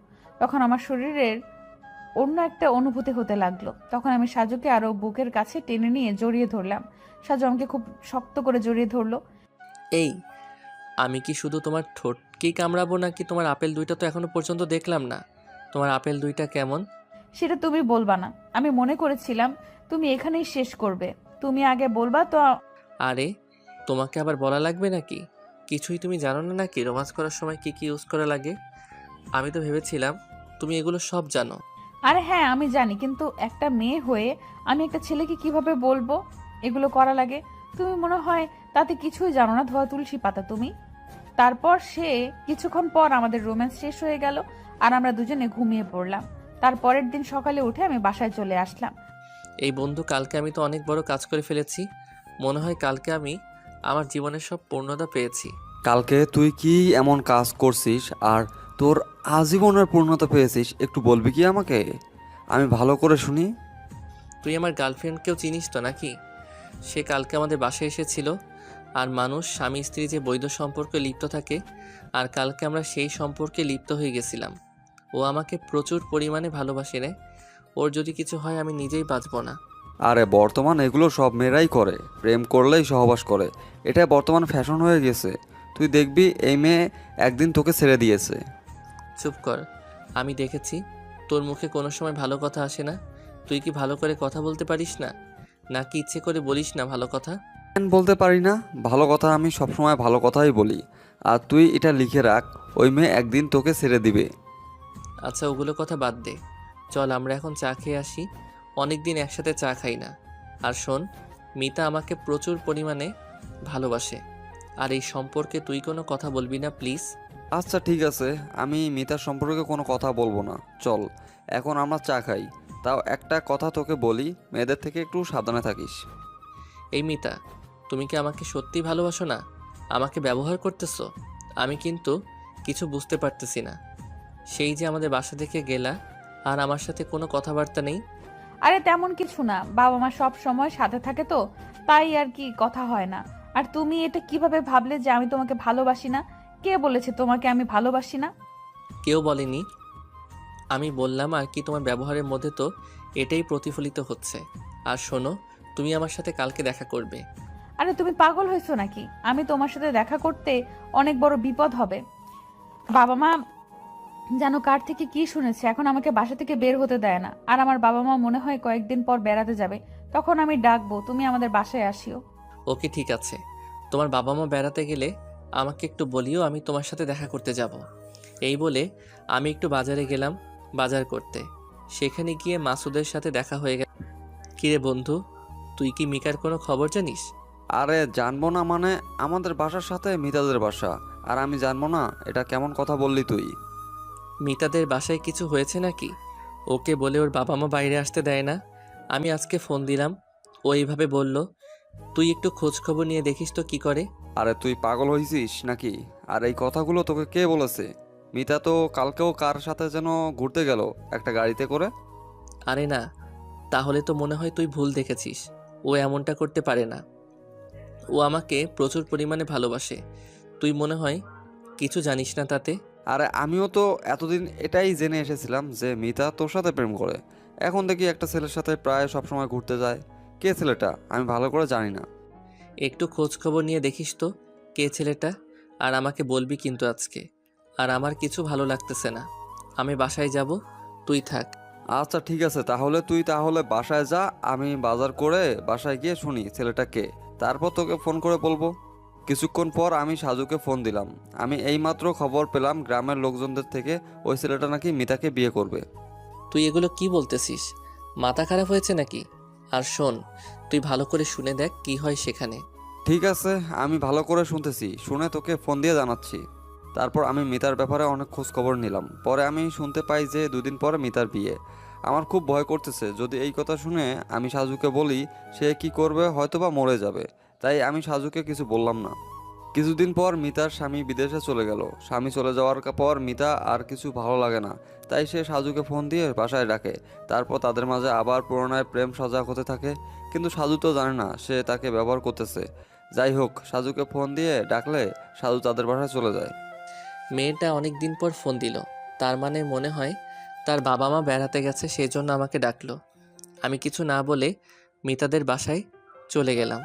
Speaker 1: তখন আমার শরীরের অন্য একটা অনুভূতি হতে লাগলো। তখন আমি সাজুকে আরো বুকের কাছে টেনে নিয়ে জড়িয়ে ধরলাম। সাজু আমাকে খুব শক্ত করে জড়িয়ে ধরলো।
Speaker 2: এই, আমি কি শুধু তোমার ঠোঁটকেই কামড়াবো নাকি? তোমার আপেল দুইটা তো এখনো পর্যন্ত দেখলাম না। তোমার আপেল দুইটা কেমন?
Speaker 1: সেটা তুমি বলবা না, আমি মনে করেছিলাম তুমি এখানেই শেষ করবে। তুমি আগে বলবা তো।
Speaker 2: আরে, তোমাকে আবার বলা লাগবে নাকি? কিছুই তুমি জানো না নাকি রোমান্স করার সময় কি কি ইউজ করা লাগে? আমি তো ভেবেছিলাম তুমি এগুলো সব জানো।
Speaker 1: আরে হ্যাঁ, আমি জানি, কিন্তু একটা মেয়ে হয়ে আমি একটা ছেলেকে কিভাবে বলবো এগুলো করা লাগে? তুমি মনে হয় তাতে কিছুই জানো না, ধোয়া তুলসী পাতা তুমি। তারপর কিছুক্ষণ পর আমাদের রোম্যান্স শেষ হয়ে গেল, আর আমরা দুজনে ঘুমিয়ে পড়লাম। তার পরের দিন সকালে উঠে আমি বাসায় চলে আসলাম।
Speaker 2: এই বন্ধু, কালকে আমি তো অনেক বড় কাজ করে ফেলেছি। মনে হয় কালকে আমি আমার জীবনের সব পূর্ণতা পেয়েছি।
Speaker 3: কালকে তুই কি এমন কাজ করছিস আর তোর আজীবনের পূর্ণতা পেয়েছিস, একটু বলবি কি আমাকে? আমি ভালো করে শুনি।
Speaker 2: তুই আমার গার্লফ্রেন্ডকেও চিনিস তো নাকি? সে কালকে আমাদের বাসায় এসেছিল। আর মানুষ স্বামী স্ত্রী যে বৈধ সম্পর্কে লিপ্ত থাকে, আর কালকে আমরা সেই সম্পর্কে লিপ্ত হয়ে গেছিলাম। ও আমাকে প্রচুর পরিমাণে ভালোবাসে রে। ওর যদি কিছু হয় আমি নিজেই বাঁচব না।
Speaker 3: আরে বর্তমান এগুলো সব মেয়েরাই করে, প্রেম করলেই সহবাস করে। এটা বর্তমান ফ্যাশন হয়ে গেছে। তুই দেখবি এই মেয়ে একদিন তোকে ছেড়ে দিয়েছে।
Speaker 2: চুপ কর, আমি দেখেছি তোর মুখে কোনো সময় ভালো কথা আসে না। তুই কি ভালো করে কথা বলতে পারিস না, নাকি ইচ্ছে করে বলিস না ভালো কথা?
Speaker 3: কেন বলতে পারি না? ভালো কথা আমি সবসময় ভালো কথাই বলি। আর তুই এটা লিখে রাখ, ওই মেয়ে একদিন তোকে ছেড়ে দিবে।
Speaker 2: আচ্ছা, ওগুলো কথা বাদ দে, চল আমরা এখন চা খেয়ে আসি। অনেক দিন একসাথে চা খাই না। আর শোন, মিতা আমাকে প্রচুর পরিমাণে ভালোবাসে, আর এই সম্পর্কে তুই কোনো কথা বলবি না প্লিজ।
Speaker 3: আচ্ছা ঠিক আছে, আমি মিতার সম্পর্কে কোনো কথা বলবো না। চল এখন আমরা চা খাই। তাও একটা কথা তোকে বলি, মেয়েদের থেকে একটু সাবধানে থাকিস।
Speaker 2: এই মিতা, তুমি কি আমাকে সত্যি ভালোবাসো না? আমাকে ব্যবহার করতেছো? আমি কিন্তু কিছু বুঝতে পারতেছি না। সেই যে আমাদের বাসা থেকে গেলা আর আমার সাথে কোনো কথাবার্তা নেই।
Speaker 1: আরে তেমন কিছু না, বাবা মা সব সময় সাথে থাকে তো, তাই আর কি কথা হয় না। আর তুমি এটা কিভাবে ভাবলে যে আমি তোমাকে ভালোবাসি না? কে বলেছে তোমাকে আমি ভালোবাসি না?
Speaker 2: কেউ বলেনি, আমি বললাম আর কি। তোমার ব্যবহারের মধ্যে তো এটাই প্রতিফলিত হচ্ছে। আর শোনো, তুমি আমার সাথে কালকে দেখা করবে।
Speaker 1: আরে তুমি পাগল হয়েছো নাকি? আমি তোমার সাথে দেখা করতে অনেক বড় বিপদ হবে। বাবা মা যেন কার থেকে কি শুনেছে, এখন আমাকে বাসা থেকে বের হতে দেয় না। আর আমার বাবা মা মনে হয় কয়েকদিন পর বেড়াতে যাবে, তখন আমি ডাকবো, তুমি আমাদের বাসায় আসিও।
Speaker 2: ওকে ঠিক আছে, তোমার বাবা মা বেড়াতে গেলে আমাকে একটু বলিও, আমি তোমার সাথে দেখা করতে যাব। এই বলে আমি একটু বাজারে গেলাম বাজার করতে। সেখানে গিয়ে মাসুদের সাথে দেখা হয়ে গেল। কিরে বন্ধু, তুই কি মিকার কোনো খবর জানিস?
Speaker 3: আরে জানবো না মানে, আমাদের বাসার সাথে মিতাদের বাসা, আর আমি জানবো না? এটা কেমন কথা বললি তুই?
Speaker 2: মিতাদের বাসায় কিছু হয়েছে নাকি? ওকে বলে ওর বাবা মা বাইরে আসতে দেয় না। আমি আজকে ফোন দিলাম, ও এইভাবে বলল। তুই একটু খোঁজ খবর নিয়ে দেখিস তো কি করে।
Speaker 3: আরে তুই পাগল হয়েছিস নাকি? আর এই কথাগুলো তোকে কে বলেছে? মিতা তো কালকেও কার সাথে যেন ঘুরতে গেল একটা গাড়িতে করে।
Speaker 2: আরে না, তাহলে তো মনে হয় তুই ভুল দেখেছিস। ও এমনটা করতে পারে না। ও আমাকে প্রচুর পরিমাণে ভালোবাসে। তুই মনে হয় কিছু জানিস না তাতে।
Speaker 3: আরে আমিও তো এতদিন এটাই জেনে এসেছিলাম যে মিতা তোর সাথে প্রেম করে। এখন দেখি একটা ছেলের সাথে প্রায় সবসময় ঘুরতে যায়। কে ছেলেটা আমি ভালো করে জানি না।
Speaker 2: একটু খোঁজ খবর নিয়ে দেখিস তো কে ছেলেটা, আর আমাকে বলবি কিন্তু আজকে। আর আমার কিছু ভালো লাগতেছে না, আমি বাসায় যাব, তুই থাক।
Speaker 3: আচ্ছা ঠিক আছে, তাহলে বাসায় যা, আমি বাজার করে বাসায় গিয়ে শুনি ছেলেটা কে, তারপর তোকে ফোন করে বলবো। কিছুক্ষণ পর আমি সাজুকে ফোন দিলাম। আমি এইমাত্র খবর পেলাম গ্রামের লোকজনদের থেকে ওই ছেলেটা নাকি মিতাকে বিয়ে করবে।
Speaker 2: তুই এগুলো কি বলতেছিস? মাথা খারাপ হয়েছে নাকি? আর শোন, তুই ভালো করে শুনে দেখ কি হয় সেখানে।
Speaker 3: ঠিক আছে, আমি ভালো করে শুনতেছি, শুনে তোকে ফোন দিয়ে জানাচ্ছি। তারপর আমি মিতার ব্যাপারে অনেক খোঁজ খবর নিলাম। পরে আমি শুনতে পাই যে 2 দিন পরে মিতার বিয়ে। আমার খুব ভয় করতেছে, যদি এই কথা শুনে আমি সাজুকে বলি, সে কি করবে, হয়তোবা মরে যাবে। তাই আমি সাজুকে কিছু বললাম না। কিছুদিন পর মিতার স্বামী বিদেশে চলে গেল। স্বামী চলে যাওয়ার পর মিতা আর কিছু ভালো লাগে না, তাই সে সাজুকে ফোন দিয়ে বাসায় ডাকে। তারপর তাদের মাঝে আবার পুনরায় প্রেম সজাগ হতে থাকে। কিন্তু সাজু তো জানে না সে তাকে ব্যবহার করতেছে। যাই হোক, সাজুকে ফোন দিয়ে ডাকলে সাজু তাদের বাসায় চলে যায়।
Speaker 2: মেয়েটা অনেক দিন পর ফোন দিল, তার মানে মনে হয় তার বাবা মা বেড়াতে গেছে, সেই জন্য আমাকে ডাকলো। আমি কিছু না বলে মিতাদের বাসায় চলে গেলাম।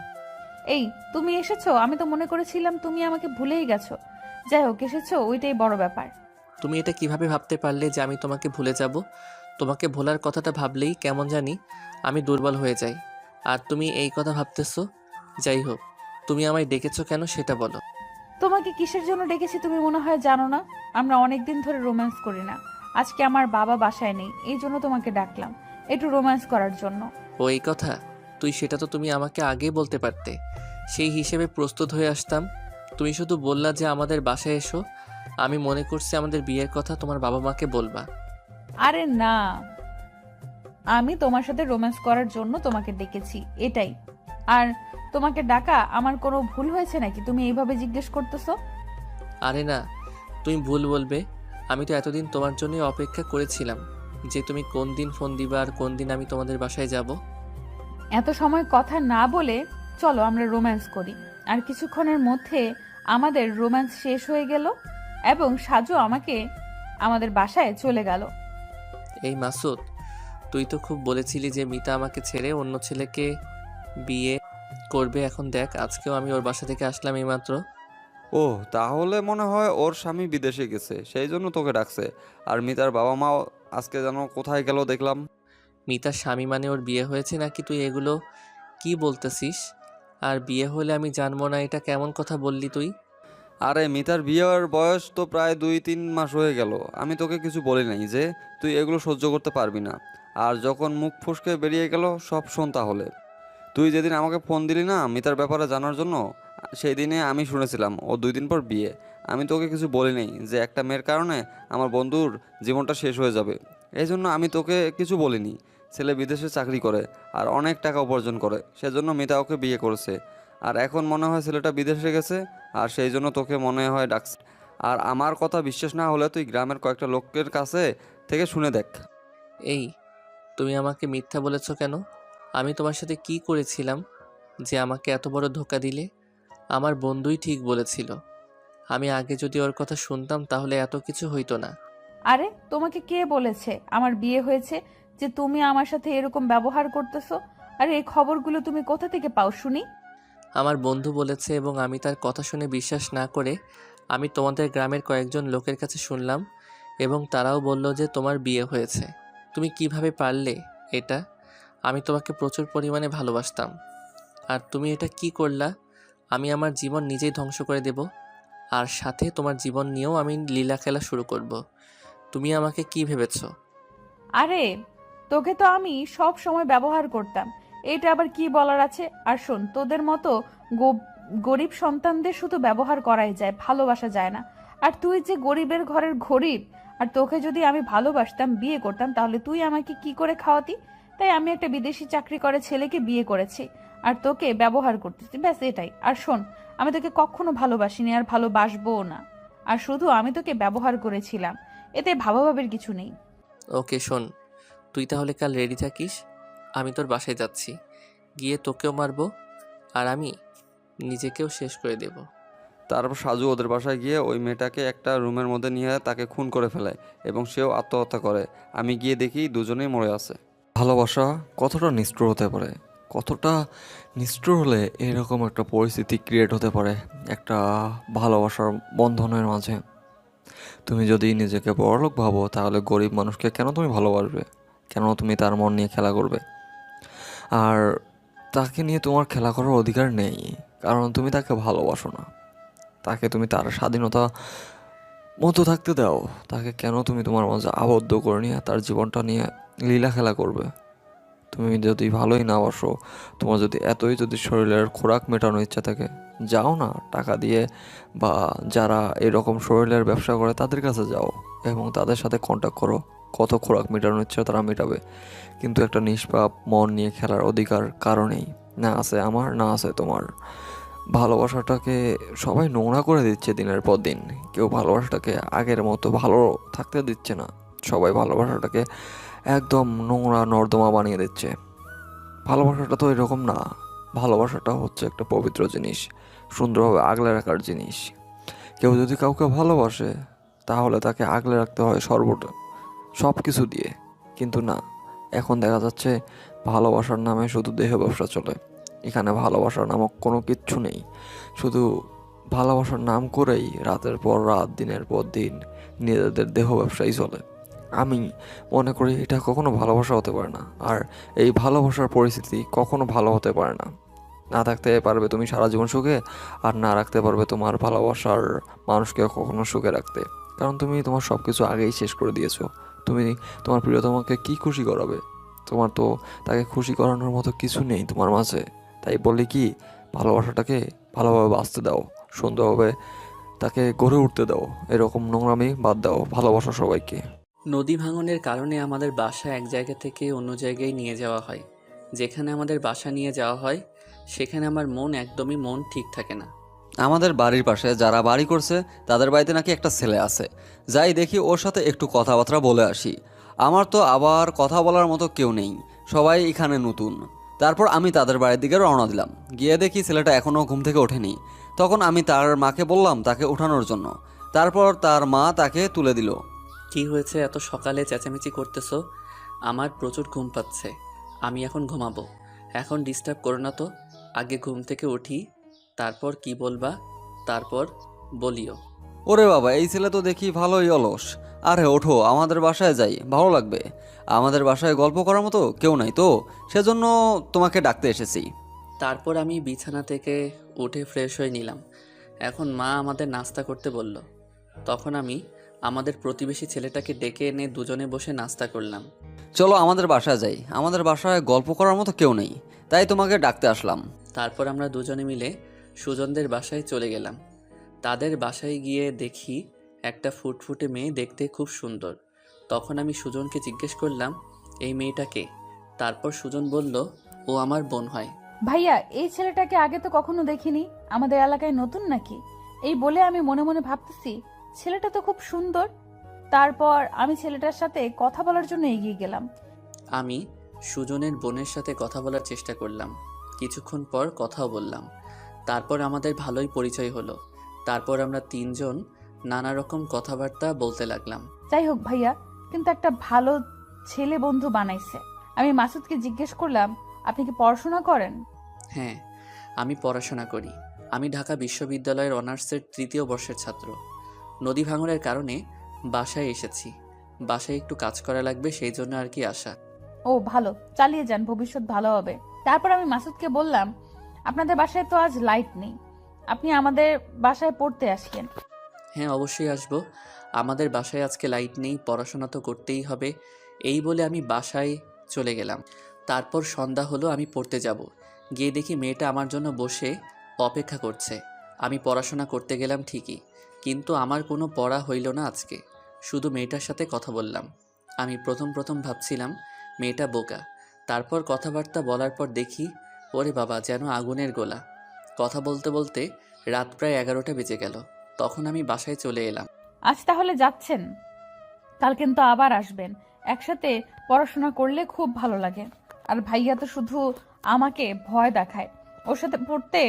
Speaker 1: এই তুমি এসেছো? আমি তো মনে করেছিলাম তুমি আমাকে ভুলেই গেছো। যাই হোক, এসেছো, ওইটাই বড় ব্যাপার।
Speaker 2: তুমি এটা কিভাবে ভাবতে পারলে যে আমি তোমাকে ভুলে যাব? তোমাকে ভোলার কথাটা ভাবলেই কেমন জানি আমি দুর্বল হয়ে যাই। আর তুমি এই কথা ভাবতেছো? যাই হোক, তুমি আমায় ডেকেছো কেন সেটা বলো।
Speaker 1: তোমাকে কিসের জন্য ডেকেছি তুমি মনে হয় জানো না। আমরা অনেকদিন ধরে রোম্যান্স করি না। আজকে আমার বাবা বাসায় নেই, এই জন্য তোমাকে ডাকলাম, একটু রোম্যান্স করার জন্য।
Speaker 2: ও এই কথা? সেটা তো তুমি আমাকে আগেই বলতে পারতে, সেই হিসেবে প্রস্তুত হয়ে আসতাম। তুমি শুধু বললা যে আমাদের বাসায় এসো, আমি মনে করছি আমাদের বিয়ের কথা তোমার বাবা মাকে বলবা।
Speaker 1: আরে না, আমি তোমার সাথে রোম্যান্স করার জন্য তোমাকে ডেকেছি, এটাই। আর তোমাকে ডাকা আমার কোনো ভুল হয়েছে নাকি তুমি এইভাবে জিজ্ঞেস করতেছো?
Speaker 2: আরে না, তুমি ভুল বলবে। আমি তো এতদিন তোমার জন্যই অপেক্ষা করেছিলাম যে তুমি কোন দিন ফোন দিবা আর কোন দিন আমি তোমাদের বাসায় যাব।
Speaker 1: এত সময় কথা না বলে চলো আমরা রোম্যান্স করি। আর কিছুক্ষণের মধ্যে আমাদের রোম্যান্স শেষ হয়ে গেল এবং সাজু আমাকে আমাদের বাসায় চলে গেল।
Speaker 2: এই মাসুদ, তুই তো খুব বলেছিলি যে মিতা আমাকে ছেড়ে অন্য ছেলেকে বিয়ে করবে। এখন দেখ, আজকেও আমি ওর বাসা থেকে আসলাম এইমাত্র।
Speaker 3: ও, তাহলে মনে হয় ওর স্বামী বিদেশে গেছে, সেই জন্য তোকে ডাকছে। আর মিতার বাবা মাও আজকে যেন কোথায় গেল দেখলাম।
Speaker 2: মিতার স্বামী মানে ওর বিয়ে হয়েছে নাকি? তুই এগুলো কি বলতেছিস? আর বিয়ে হলে আমি জানবো না, এটা কেমন কথা বললি তুই?
Speaker 3: আরে মিতার বিয়ের বয়স তো প্রায় 2-3 মাস হয়ে গেল। আমি তোকে কিছু বলি নাই যে তুই এগুলো সহ্য করতে পারবি না? আর যখন মুখ ফসকে বেরিয়ে গেল সব শোন তাহলে। তুই যেদিন আমাকে ফোন দিলি না মিতার ব্যাপারে জানার জন্য, সেই দিনে আমি শুনেছিলাম ও 2 দিন পর বিয়ে। আমি তোকে কিছু বলি নাই যে একটা মেয়ের কারণে আমার বন্ধুর জীবনটা শেষ হয়ে যাবে। এই জন্য আমি তোকে কিছু বলিনি। ছেলে বিদেশে চাকরি করে আর অনেক টাকা উপার্জন করে, সেজন্য মিতা ওকে বিয়ে করেছে। আর এখন মনে হয় ছেলেটা বিদেশে গেছে, আর সেই জন্য তোকে মনে হয় ডাকছে। আর আমার কথা বিশ্বাস না হলে তুই গ্রামের কয়েকটা লোকের কাছে থেকে শুনে দেখ।
Speaker 2: এই, তুমি আমাকে মিথ্যা বলেছো কেন? আমি তোমার সাথে কি করেছিলাম যে আমাকে এত বড় ধোঁকা দিলে? আমার বন্ধুই ঠিক বলেছিল, আমি আগে যদি ওর কথা শুনতাম তাহলে এত কিছু হইতো না।
Speaker 1: আরে তোমাকে কে বলেছে আমার বিয়ে হয়েছে যে তুমি আমার সাথে এরকম ব্যবহার করতেছো? আরে এই খবরগুলো তুমি কোথা থেকে পাও শুনি?
Speaker 2: আমার বন্ধু বলেছে এবং আমি তার কথা শুনে বিশ্বাস না করে আমি তোমাদের গ্রামের কয়েকজন লোকের কাছে শুনলাম এবং তারাও বলল যে তোমার বিয়ে হয়েছে। তুমি কিভাবে পারলে এটা? আমি তোমাকে প্রচুর পরিমাণে ভালোবাসতাম, আর তুমি এটা কি করলা? আমি আমার জীবন নিজেই ধ্বংস করে দেব, আর সাথে তোমার জীবন নিয়েও আমি লীলা খেলা শুরু করব। তুমি আমাকে কি ভেবেছো?
Speaker 1: আরে তোকে তো আমি সব সময় ব্যবহার করতাম, এটা আবার কি বলার আছে? আর শোন, তোদের মতো গরিব সন্তানদের শুধু ব্যবহার করাই যায়, ভালোবাসা যায় না। আর তুই যে গরিবের ঘরের গরিব, আর তোকে যদি আমি ভালোবাসতাম, বিয়ে করতাম, তাহলে তুই আমাকে কি করে খাওয়াতি? তাই আমি একটা বিদেশি চাকরি করে ছেলেকে বিয়ে করেছি আর তোকে ব্যবহার করতেছি, ব্যাস এটাই। আর শোন, আমি তোকে কখনো ভালোবাসিনি আর ভালোবাসবোও না, আর শুধু আমি তোকে ব্যবহার করেছিলাম, এতে ভাবাভাবির কিছু নেই।
Speaker 2: ওকে শোন, তুই তাহলে কাল রেডি থাকিস, আমি তোর বাসায় যাচ্ছি, গিয়ে তোকেও মারবো আর আমি নিজেকেও শেষ করে দেব।
Speaker 3: তারপর সাজু ওদের বাসায় গিয়ে ওই মেয়েটাকে একটা রুমের মধ্যে নিয়ে তাকে খুন করে ফেলে এবং সেও আত্মহত্যা করে। আমি গিয়ে দেখি দুজনেই মরে আছে। ভালোবাসা কতটা নিষ্ঠুর হতে পারে, কতটা নিষ্ঠুর হলে এরকম একটা পরিস্থিতি ক্রিয়েট হতে পারে একটা ভালোবাসার বন্ধনের মাঝে। তুমি যদি নিজেকে বড়লোক ভাবো তাহলে গরিব মানুষকে কেন তুমি ভালোবাসবে? কেন তুমি তার মন নিয়ে খেলা করবে? আর তাকে নিয়ে তোমার খেলা করার অধিকার নেই, কারণ তুমি তাকে ভালোবাসো না। তাকে তুমি তার স্বাধীনতা মতো থাকতে দাও। তাকে কেন তুমি তোমার মাঝে আবদ্ধ করে নিয়ে তার জীবনটা নিয়ে লীলা খেলা করবে? তুমি যদি ভালোই না বাসো, তোমার যদি এতই যদি শরীরের খোরাক মেটানোর ইচ্ছা থাকে, যাও না টাকা দিয়ে, বা যারা এরকম শরীরের ব্যবসা করে তাদের কাছে যাও এবং তাদের সাথে কন্ট্যাক্ট করো। কত খোরাক মেটানোর ইচ্ছা তারা মেটাবে, কিন্তু একটা নিষ্পাপ মন নিয়ে খেলার অধিকার কারণেই না আছে আমার, না আছে তোমার। ভালোবাসাটাকে সবাই নোংরা করে দিচ্ছে দিনের পর দিন। কেউ ভালোবাসাটাকে আগের মতো ভালো থাকতে দিচ্ছে না, সবাই ভালোবাসাটাকে একদম নোংরা নর্দমা বানিয়ে দিচ্ছে। ভালোবাসাটা তো এরকম না। ভালোবাসাটা হচ্ছে একটা পবিত্র জিনিস, সুন্দরভাবে আগলে রাখার জিনিস। কেউ যদি কাউকে ভালোবাসে তাহলে তাকে আগলে রাখতে হয় সব কিছু দিয়ে, কিন্তু না, এখন দেখা যাচ্ছে ভালোবাসার নামে শুধু দেহ ব্যবসা চলে। এখানে ভালোবাসার নামক কোনো কিচ্ছু নেই, শুধু ভালোবাসার নাম করেই রাতের পর রাত দিনের পর দিন নিজেদের দেহ ব্যবসাই চলে। আমি মনে করি এটা কখনো ভালোবাসা হতে পারে না, আর এই ভালোবাসার পরিস্থিতি কখনো ভালো হতে পারে না। না থাকতে পারবে তুমি সারা জীবন সুখে, আর না রাখতে পারবে তোমার ভালোবাসার মানুষকে কখনো সুখে রাখতে, কারণ তুমি তোমার সব কিছু আগেই শেষ করে দিয়েছো। তুমি তোমার প্রিয়তমাকে কি খুশি করাবে? তোমার তো তাকে খুশি করানোর মতো কিছু নেই তোমার মাঝে। তাই বলি কি, ভালোবাসাটাকে ভালোভাবে বাঁচতে দাও, সুন্দরভাবে তাকে গড়ে উঠতে দাও। এরকম নোংরামি বাদ দাও, ভালোবাসো সবাইকে।
Speaker 4: নদী ভাঙনের কারণে আমাদের বাসা এক জায়গা থেকে অন্য জায়গায় নিয়ে যাওয়া হয়। যেখানে আমাদের বাসা নিয়ে যাওয়া হয় সেখানে আমার একদমই মন ঠিক থাকে না।
Speaker 6: আমাদের বাড়ির পাশে যারা বাড়ি করছে তাদের বাড়িতে নাকি একটা ছেলে আছে। যাই দেখি ওর সাথে একটু কথাবার্তা বলে আসি। আমার তো আবার কথা বলার মতো কেউ নেই, সবাই এখানে নতুন। তারপর আমি তাদের বাড়ির দিকে রওনা দিলাম। গিয়ে দেখি ছেলেটা এখনও ঘুম থেকে ওঠেনি। তখন আমি তার মাকে বললাম তাকে ওঠানোর জন্য। তারপর তার মা তাকে তুলে দিল।
Speaker 4: কি হয়েছে, এত সকালে চেঁচামেচি করতেছো? আমার প্রচুর ঘুম পাচ্ছে, আমি এখন ঘুমাবো। এখন ডিস্টার্ব করো না তো, আগে ঘুম থেকে উঠি, তারপর কি বলবা তারপর বলিও।
Speaker 6: ওরে বাবা, এই ছেলে তো দেখি ভালোই অলস। আরে ওঠো, আমাদের বাসায় যাই, ভালো লাগবে। আমাদের বাসায় গল্প করার মতো কেউ নাই তো, সেজন্য তোমাকে ডাকতে এসেছি।
Speaker 4: তারপর আমি বিছানা থেকে উঠে ফ্রেশ হয়ে নিলাম। এখন মা আমাদের নাস্তা করতে বলল। তখন আমি আমাদের প্রতিবেশী ছেলেটাকে ডেকে এনে দুজনে বসে নাস্তা করলাম।
Speaker 6: চলো আমাদের বাসায় যাই, আমাদের বাসায় গল্প করার মতো কেউ নেই, তাই তোমাকে ডাকতে আসলাম।
Speaker 4: তারপর আমরা দুজনে মিলে সুজনদের বাসায় চলে গেলাম। তাদের বাসায় গিয়ে দেখি একটা ফুটফুটে মেয়ে, দেখতে খুব সুন্দর। তখন আমি সুজনকে জিজ্ঞেস করলাম, এই মেয়েটাকে? তারপর সুজন বলল, ও আমার বোন হয়।
Speaker 1: ভাইয়া, এই ছেলেটাকে আগে তো কখনো দেখিনি, আমাদের এলাকায় নতুন নাকি? এই বলে আমি মনে মনে ভাবতেছি, ছেলেটা তো খুব সুন্দর। তারপর আমি ছেলেটার সাথে কথা বলার জন্য এগিয়ে গেলাম।
Speaker 4: আমি সুজনের বোনের সাথে কথা বলার চেষ্টা করলাম। কিছুক্ষণ পর কথাও বললাম। তারপর আমাদের ভালোই পরিচয় হলো। তারপর আমরা তিনজন নানা রকম কথাবার্তা বলতে লাগলাম।
Speaker 1: যাই হোক ভাইয়া, কিন্তু একটা ভালো ছেলে বন্ধু বানাইছে। আমি মাসুদকে জিজ্ঞেস করলাম, আপনি কি পড়াশোনা করেন?
Speaker 4: হ্যাঁ, আমি পড়াশোনা করি। আমি ঢাকা বিশ্ববিদ্যালয়ের অনার্সের ৩য় বর্ষের ছাত্র। নদী ভাঙনের কারণে বাসায় এসেছি। বাসায় একটু কাজ করা লাগবে, সেই জন্য আর কি আসা।
Speaker 1: ও ভালো, চালিয়ে যান, ভবিষ্যৎ ভালো হবে। তারপর আমি মাসুদকে বললাম, আপনাদের বাসায় তো আজ লাইট নেই, আপনি আমাদের বাসায় পড়তে আসেন।
Speaker 4: হ্যাঁ, অবশ্যই আসবো। আমাদের বাসায় আজকে লাইট নেই, পড়াশোনা তো করতেই হবে। এই বলে আমি বাসায় চলে গেলাম। তারপর সন্ধ্যা হলো, আমি পড়তে যাব। গিয়ে দেখি মেয়েটা আমার জন্য বসে অপেক্ষা করছে। আমি পড়াশোনা করতে গেলাম ঠিকই, কিন্তু আমার কোনো পড়া হইল না আজকে। শুধু মেয়েটার সাথে কথা বললাম। আমি প্রথম ভাবছিলাম মেয়েটা বোকা। তারপর কথাবার্তা বলার পর দেখি, ওরে বাবা, যেন আগুনের গোলা। কথা বলতে বলতে রাত প্রায় 11টা বেজে গেল। তখন আমি বাসায় চলে এলাম।
Speaker 1: আজ তাহলে যাচ্ছেন? কাল কিন্তু আবার আসবেন। একসাথে পড়াশোনা করলে খুব ভালো লাগে। আর ভাইয়া তো শুধু আমাকে ভয় দেখায়, ওর সাথে পড়তে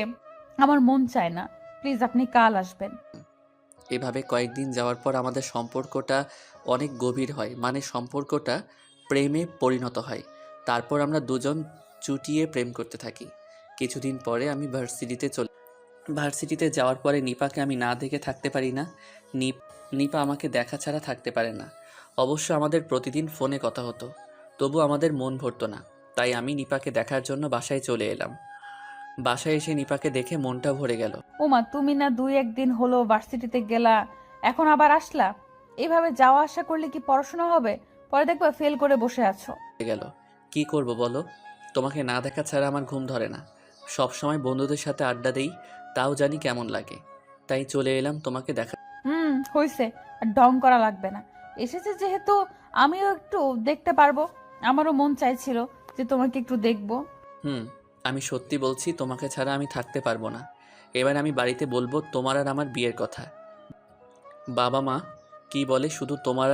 Speaker 1: আমার মন চায় না। প্লিজ আপনি কাল আসবেন।
Speaker 4: এভাবে কয়েকদিন যাওয়ার পর আমাদের সম্পর্কটা অনেক গভীর হয়, মানে সম্পর্কটা প্রেমে পরিণত হয়। তারপর আমরা দুজন চুটিয়ে প্রেম করতে থাকি। কিছুদিন পরে আমি ভার্সিটিতে যাওয়ার পরে নিপাকে আমি না দেখে থাকতে পারি না। নিপা আমাকে দেখা ছাড়া থাকতে পারে না। অবশ্য আমাদের প্রতিদিন ফোনে কথা হতো, তবু আমাদের মন ভরতো না। তাই আমি নিপাকে দেখার জন্য বাসায় চলে এলাম। বাসায় এসে নিপাকে দেখে মনটা ভরে গেল।
Speaker 1: ওমা, তুমি না 2-1 দিন হলো ভার্সিটিতে গেলা, এখন আবার আসলা? এভাবে যাওয়া আসা করলে কি পড়াশোনা হবে? পরে দেখবা ফেল করে বসে আছো।
Speaker 4: গেল কি করব বলো? তোমাকে না দেখা ছাড়া আমার ঘুম ধরে না। সব সময় বন্ধুদের সাথে আড্ডা দেই, তাও জানি কেমন লাগে। তাই চলে এলাম তোমাকে দেখা।
Speaker 1: হইছে, আর ঢং করা লাগবে না। এসেছে যেহেতু আমিও একটু দেখতে পারবো। আমারও মন চাইছিল যে তোমাকে একটু দেখবো।
Speaker 4: আমি সত্যি বলছি, তোমাকে ছাড়া আমি থাকতে পারবো না। এবার আমি বাড়িতে বলবো তোমার আর আমার বিয়ের কথা। বাবা মা কি বলে, শুধু তোমার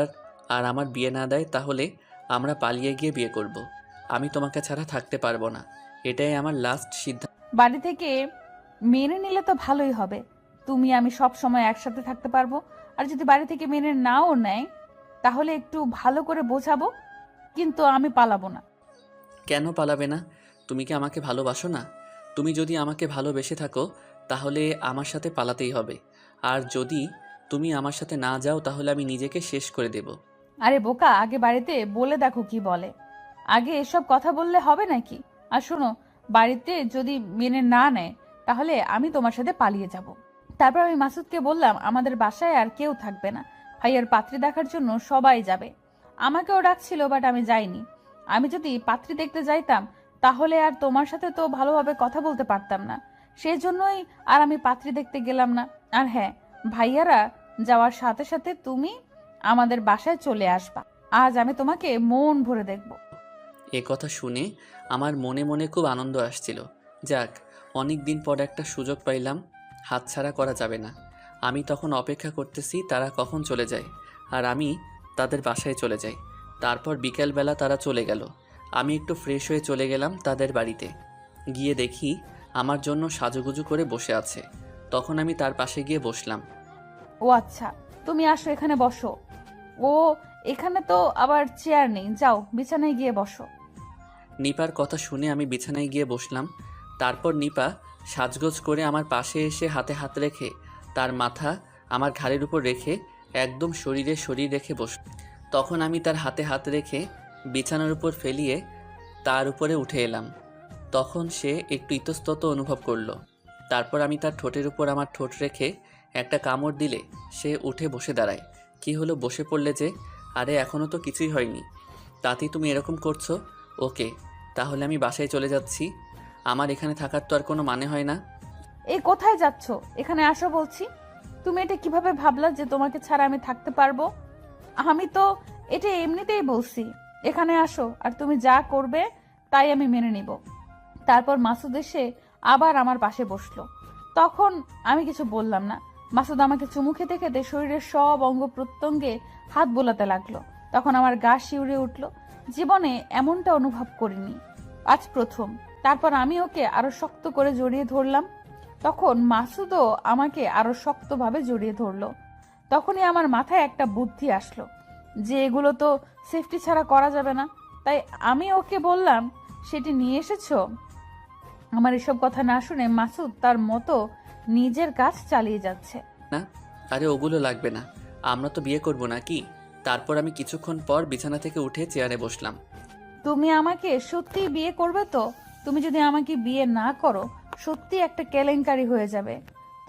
Speaker 4: আর আমার বিয়ে না দেয়, তাহলে আমরা পালিয়ে গিয়ে বিয়ে করব। আমি তোমাকে ছাড়া থাকতে পারবো না, এটাই আমার লাস্ট সিদ্ধান্ত।
Speaker 1: বাড়ি থেকে মেনে নিলে তো ভালোই হবে। তুমি আমি সব সময় একসাথে থাকতে পারবো। আর যদি বাড়ি থেকে মেনে নাও নেয়, তাহলে একটু ভালো করে বোঝাবো, কিন্তু আমি পালাবো না।
Speaker 4: কেন পালাবে না? তুমি কি আমাকে ভালোবাসো না? তুমি যদি আমাকে ভালোবেসে থাকো, তাহলে আমার সাথে পালাতেই হবে। আর যদি তুমি আমার সাথে না যাও, তাহলে আমি নিজেকে শেষ করে দেব।
Speaker 1: আরে বোকা, আগে বাড়িতে বলে দেখো কি বলে। আগে এসব কথা বললে হবে নাকি? আর শোনো, বাড়িতে যদি মেনে না নেয়, তাহলে আমি তোমার সাথে পালিয়ে যাব। তারপর আমি মাসুদকে বললাম, আমাদের বাসায় আর কেউ থাকবে না, ভাইয়ার পাত্রী দেখার জন্য সবাই যাবে। আমাকেও ডাকছিল, বাট আমি যাইনি। আমি যদি পাত্রী দেখতে যাইতাম, তাহলে আর তোমার সাথে তো ভালোভাবে কথা বলতে পারতাম না। সেই জন্যই আর আমি পাত্রী দেখতে গেলাম না। আর হ্যাঁ, ভাইয়ারা যাওয়ার সাথে সাথে তুমি আমাদের বাসায় চলে আসবা। আজ আমি তোমাকে মন ভরে দেখব।
Speaker 4: এ কথা শুনে আমার মনে মনে খুব আনন্দ আসছিল। যাক, অনেক দিন পর একটা সুযোগ পাইলাম, হাতছাড়া করা যাবে না। আমি তখন অপেক্ষা করতেছি তারা কখন চলে যায়, আর আমি তাদের বাসায় চলে যাই। তারপর বিকেলবেলা তারা চলে গেল। আমি একটু ফ্রেশ হয়ে চলে গেলাম তাদের বাড়িতে। গিয়ে দেখি আমার জন্য সাজুগুজু করে বসে আছে। তখন আমি তার পাশে গিয়ে বসলাম।
Speaker 1: ও আচ্ছা, তুমি আসো, এখানে বসো। ও, এখানে তো আবার চেয়ার নেই, যাও বিছানায় গিয়ে বসো।
Speaker 4: নিপার কথা শুনে আমি বিছানায় গিয়ে বসলাম। তারপর নিপা সাজগোজ করে আমার পাশে এসে হাতে হাত রেখে তার মাথা আমার ঘাড়ের উপর রেখে একদম শরীরে শরীর রেখে বসল। তখন আমি তার হাতে হাত রেখে বিছানার উপর ফেলিয়ে তার উপরে উঠে এলাম। তখন সে একটু ইতস্তত অনুভব করলো। তারপর আমি তার ঠোঁটের উপর আমার ঠোঁট রেখে একটা কামড় দিলে সে উঠে বসে দাঁড়ায়। কি হলো, বসে পড়লে যে? আরে এখনও তো কিছুই হয়নি, তাতেই তুমি এরকম করছো? ওকে, তাহলে আমি বাসায় চলে যাচ্ছি। আমার এখানে থাকার তো আর কোনো মানে হয় না।
Speaker 1: এই কোথায় যাচ্ছ? এখানে আসো বলছি। তুমি এটা কিভাবে ভাবলা যে তোমাকে ছাড়া আমি থাকতে পারবো? আমি তো এটা এমনিতেই বলছি। এখানে আসো, আর তুমি যা করবে তাই আমি মেনে নিব। তারপর মাসুদ এসে আবার আমার পাশে বসলো। তখন আমি কিছু বললাম না। মাসুদ আমাকে চুমু খেতে খেতে শরীরের সব অঙ্গ প্রত্যঙ্গে হাত বোলাতে লাগলো। তখন আমার গা শিউরে উঠল। জীবনে এমনটা অনুভব করিনি, আজ প্রথম। তারপর আমি ওকে আরো শক্ত করে জড়িয়ে ধরলাম। তখন মাসুদও আমাকে আরো শক্তভাবে জড়িয়ে ধরলো। তখনই আমার মাথায় একটা বুদ্ধি আসলো যে এগুলো তো সেফটি ছাড়া করা যাবে না। তাই আমি ওকে বললাম, সেটি নিয়ে এসেছো? আমার এসব কথা না শুনে মাসুদ তার মতো নিজের কাজ চালিয়ে যাচ্ছে।
Speaker 4: না, আরে ওগুলো লাগবে না, আমরা তো বিয়ে করব না কি? তারপর আমি কিছুক্ষণ পর বিছানা থেকে উঠে চেয়ারে বসলাম।
Speaker 1: তুমি আমাকে সত্যিই বিয়ে করবে তো? তুমি যদি আমাকে বিয়ে না করো, সত্যি একটা কেলেঙ্কারি হয়ে যাবে।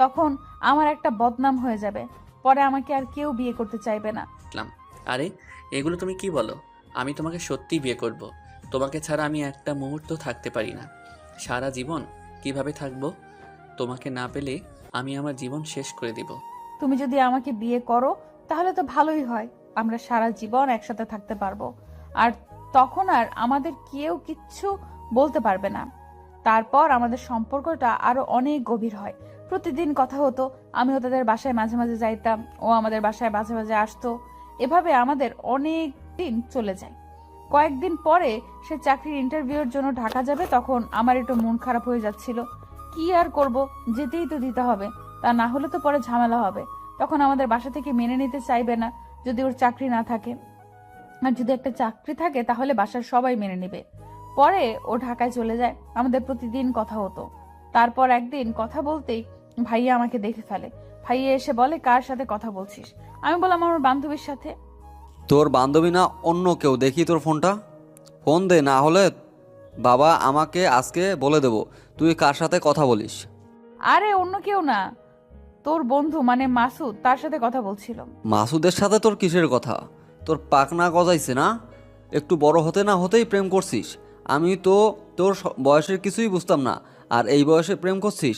Speaker 1: তখন আমার একটা বদনাম হয়ে যাবে। পরে আমাকে আর কেউ বিয়ে করতে চাইবে না।
Speaker 4: বসলাম। আরে এগুলো তুমি কি বলো? আমি তোমাকে সত্যি বিয়ে করব। তোমাকে ছাড়া আমি একটা মুহূর্ত থাকতে পারি না। সারা জীবন কিভাবে থাকবো? তোমাকে না পেলে আমি আমার জীবন শেষ করে দিব।
Speaker 1: তুমি যদি আমাকে বিয়ে করো তাহলে তো ভালোই হয়, আমরা সারা জীবন একসাথে থাকতে পারবো। আর তখন আর আমাদের কেউ কিচ্ছু বলতে পারবে না। তারপর আমাদের সম্পর্কটা আরো অনেক গভীর হয়। প্রতিদিন কথা হতো, আমিও তাদের বাসায় মাঝে মাঝে যাইতাম, ও আমাদের বাসায় মাঝে মাঝে আসতো। এভাবে আমাদের অনেক দিন চলে যায়। কয়েকদিন পরে সে চাকরির ইন্টারভিউর জন্য ঢাকা যাবে। তখন আমার একটু মন খারাপ হয়ে যাচ্ছিল। কি আর করব, যেতেই তো দিতে হবে, তা না হলে তো পরে ঝামেলা হবে। তখন আমাদের বাসা থেকে মেনে নিতে চাইবে না যদি ওর চাকরি না থাকে। আর যদি একটা চাকরি থাকে তাহলে বাসার সবাই মেনে নেবে। পরে ও ঢাকায় চলে যায়। আমাদের প্রতিদিন কথা হতো। তারপর একদিন কথা বলতেই ভাইয়া আমাকে দেখে ফেলে। ভাইয়া এসে বলে, কার সাথে কথা বলছিস? আমি বললাম, আমার বান্ধবীর সাথে।
Speaker 6: তোর বান্ধবী না অন্য কেউ? দেখি তোর ফোনটা, ফোন দে, না হলে বাবা আমাকে আজকে বলে দেব তুই কার সাথে কথা বলিস।
Speaker 1: আরে অন্য কেউ না, তোর বন্ধু মানে মাসুদ, তার সাথে কথা বলছিল।
Speaker 6: মাসুদের সাথে তোর কিসের কথা? তোর পাকনা গজাইছে না? একটু বড় হতে না হতেই প্রেম করছিস। আমি তো তোর বয়সের কিছুই বুঝতাম না, আর এই বয়সে প্রেম করছিস।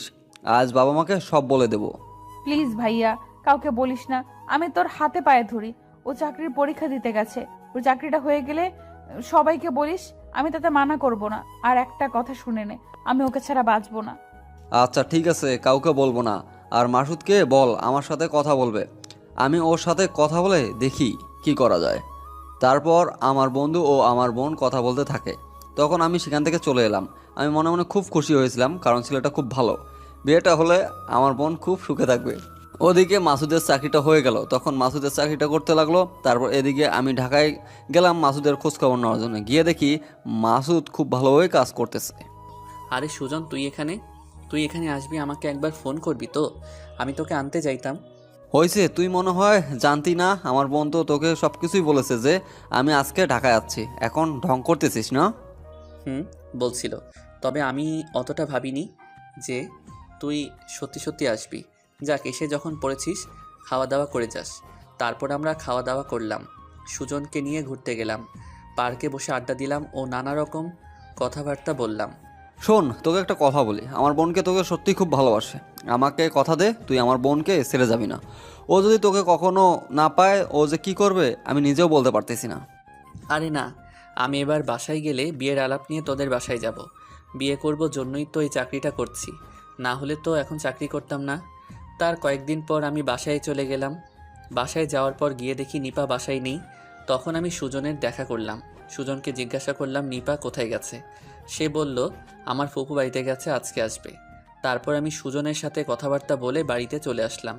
Speaker 6: আজ বাবা মাকে সব বলে দেব।
Speaker 1: প্লিজ ভাইয়া, কাউকে বলিস না। আমি তোর হাতে পায়ে ধরি। ও চাকরির পরীক্ষা দিতে গেছে। ওর চাকরিটা হয়ে গেলে সবাইকে বলিস। আমি তাতে মানা করব না। আর একটা কথা শুনে নে, আমি ওকে ছাড়া বাঁচবো না।
Speaker 6: আচ্ছা ঠিক আছে, কাউকে বলবো না। আর মাসুদকে বল আমার সাথে কথা বলবে। আমি ওর সাথে কথা বলে দেখি কি করা যায়। তারপর আমার বন্ধু ও আমার বোন কথা বলতে থাকে। তখন আমি সেখান থেকে চলে এলাম। আমি মনে মনে খুব খুশি হয়েছিলাম, কারণ ছেলেটা খুব ভালো। বিয়েটা হলে আমার বোন খুব সুখে থাকবে। ওদিকে মাসুদের চাকরিটা হয়ে গেল। তখন মাসুদের চাকরিটা করতে লাগলো। তারপর এদিকে আমি ঢাকায় গেলাম মাসুদের খোঁজখবর নেওয়ার জন্য। গিয়ে দেখি মাসুদ খুব ভালোভাবে কাজ করতেছে।
Speaker 4: আরে সুজন, তুই এখানে আসবি, আমাকে একবার ফোন করবি তো? আমি তোকে আনতে যাইতাম।
Speaker 6: হয়েছে, তুই মনে হয় জানতি না। আমার বোন তো তোকে সব কিছুই বলেছে যে আমি আজকে ঢাকায় আছি। এখন ঢং করতেছিস না?
Speaker 4: বলছিল, তবে আমি অতটা ভাবিনি যে তুই সত্যি সত্যি আসবি। যাক, এসে যখন পড়েছিস খাওয়া দাওয়া করে যাস। তারপর আমরা খাওয়া দাওয়া করলাম, সুজনকে নিয়ে ঘুরতে গেলাম, পার্কে বসে আড্ডা দিলাম ও নানা রকম কথাবার্তা বললাম।
Speaker 6: শোন, তোকে একটা কথা বলি। আমার বোনকে তোকে সত্যি খুব ভালোবাসে। আমাকে কথা দে তুই আমার বোনকে ছেড়ে যাবি না। ও যদি তোকে কখনো না পায় ও যে কি করবে আমি নিজেও বলতে পারতেছি না।
Speaker 4: আরে না, আমি এবার বাসায় গেলে বিয়ের আলাপ নিয়ে তোদের বাসায় যাব। বিয়ে করব জন্যই তো এই চাকরিটা করছি, না হলে তো এখন চাকরি করতাম না। তার কয়েকদিন পর আমি বাসায় চলে গেলাম। বাসায় যাওয়ার পর গিয়ে দেখি নিপা বাসায় নেই। তখন আমি সুজনের দেখা করলাম। সুজনকে জিজ্ঞাসা করলাম নিপা কোথায় গেছে। সে বলল আমার ফুপু বাড়িতে গেছে, আজকে আসবে। তারপর আমি সুজনের সাথে কথাবার্তা বলে বাড়িতে চলে আসলাম।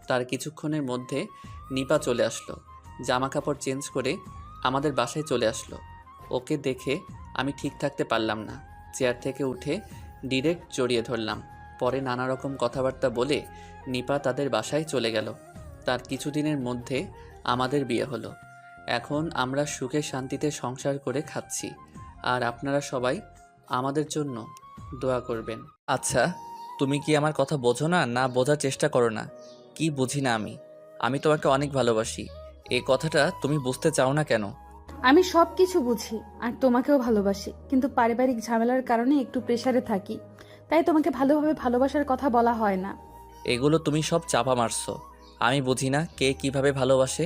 Speaker 4: তার কিছুক্ষণের মধ্যে নিপা চলে আসলো, জামা কাপড় চেঞ্জ করে আমাদের বাসায় চলে আসলো। ওকে দেখে আমি ঠিক থাকতে পারলাম না, চেয়ার থেকে উঠে ডিরেক্ট জড়িয়ে ধরলাম। পরে নানা রকম কথাবার্তা বলে নিপা তাদের বাসায় চলে গেল। তার কিছুদিনের মধ্যে আমাদের বিয়ে হলো। এখন আমরা সুখে শান্তিতে সংসার করে খাচ্ছি। আর আপনারা সবাই আমাদের জন্য দোয়া করবেন। আচ্ছা, তুমি কি আমার কথা বোঝো না, না বোঝার চেষ্টা করো না? কি বুঝি না আমি তোমাকে অনেক ভালোবাসি। এই কথাটা তুমি বুঝতে চাও না কেন?
Speaker 7: আমি সবকিছু বুঝি আর তোমাকেও ভালোবাসি, কিন্তু পারিবারিক ঝামেলার কারণে একটু প্রেসারে থাকি, তাই তোমাকে ভালোভাবে ভালোবাসার কথা বলা হয় না।
Speaker 4: এগুলো তুমি সব চাপা মারছো। আমি বুঝি না কে কিভাবে ভালোবাসে।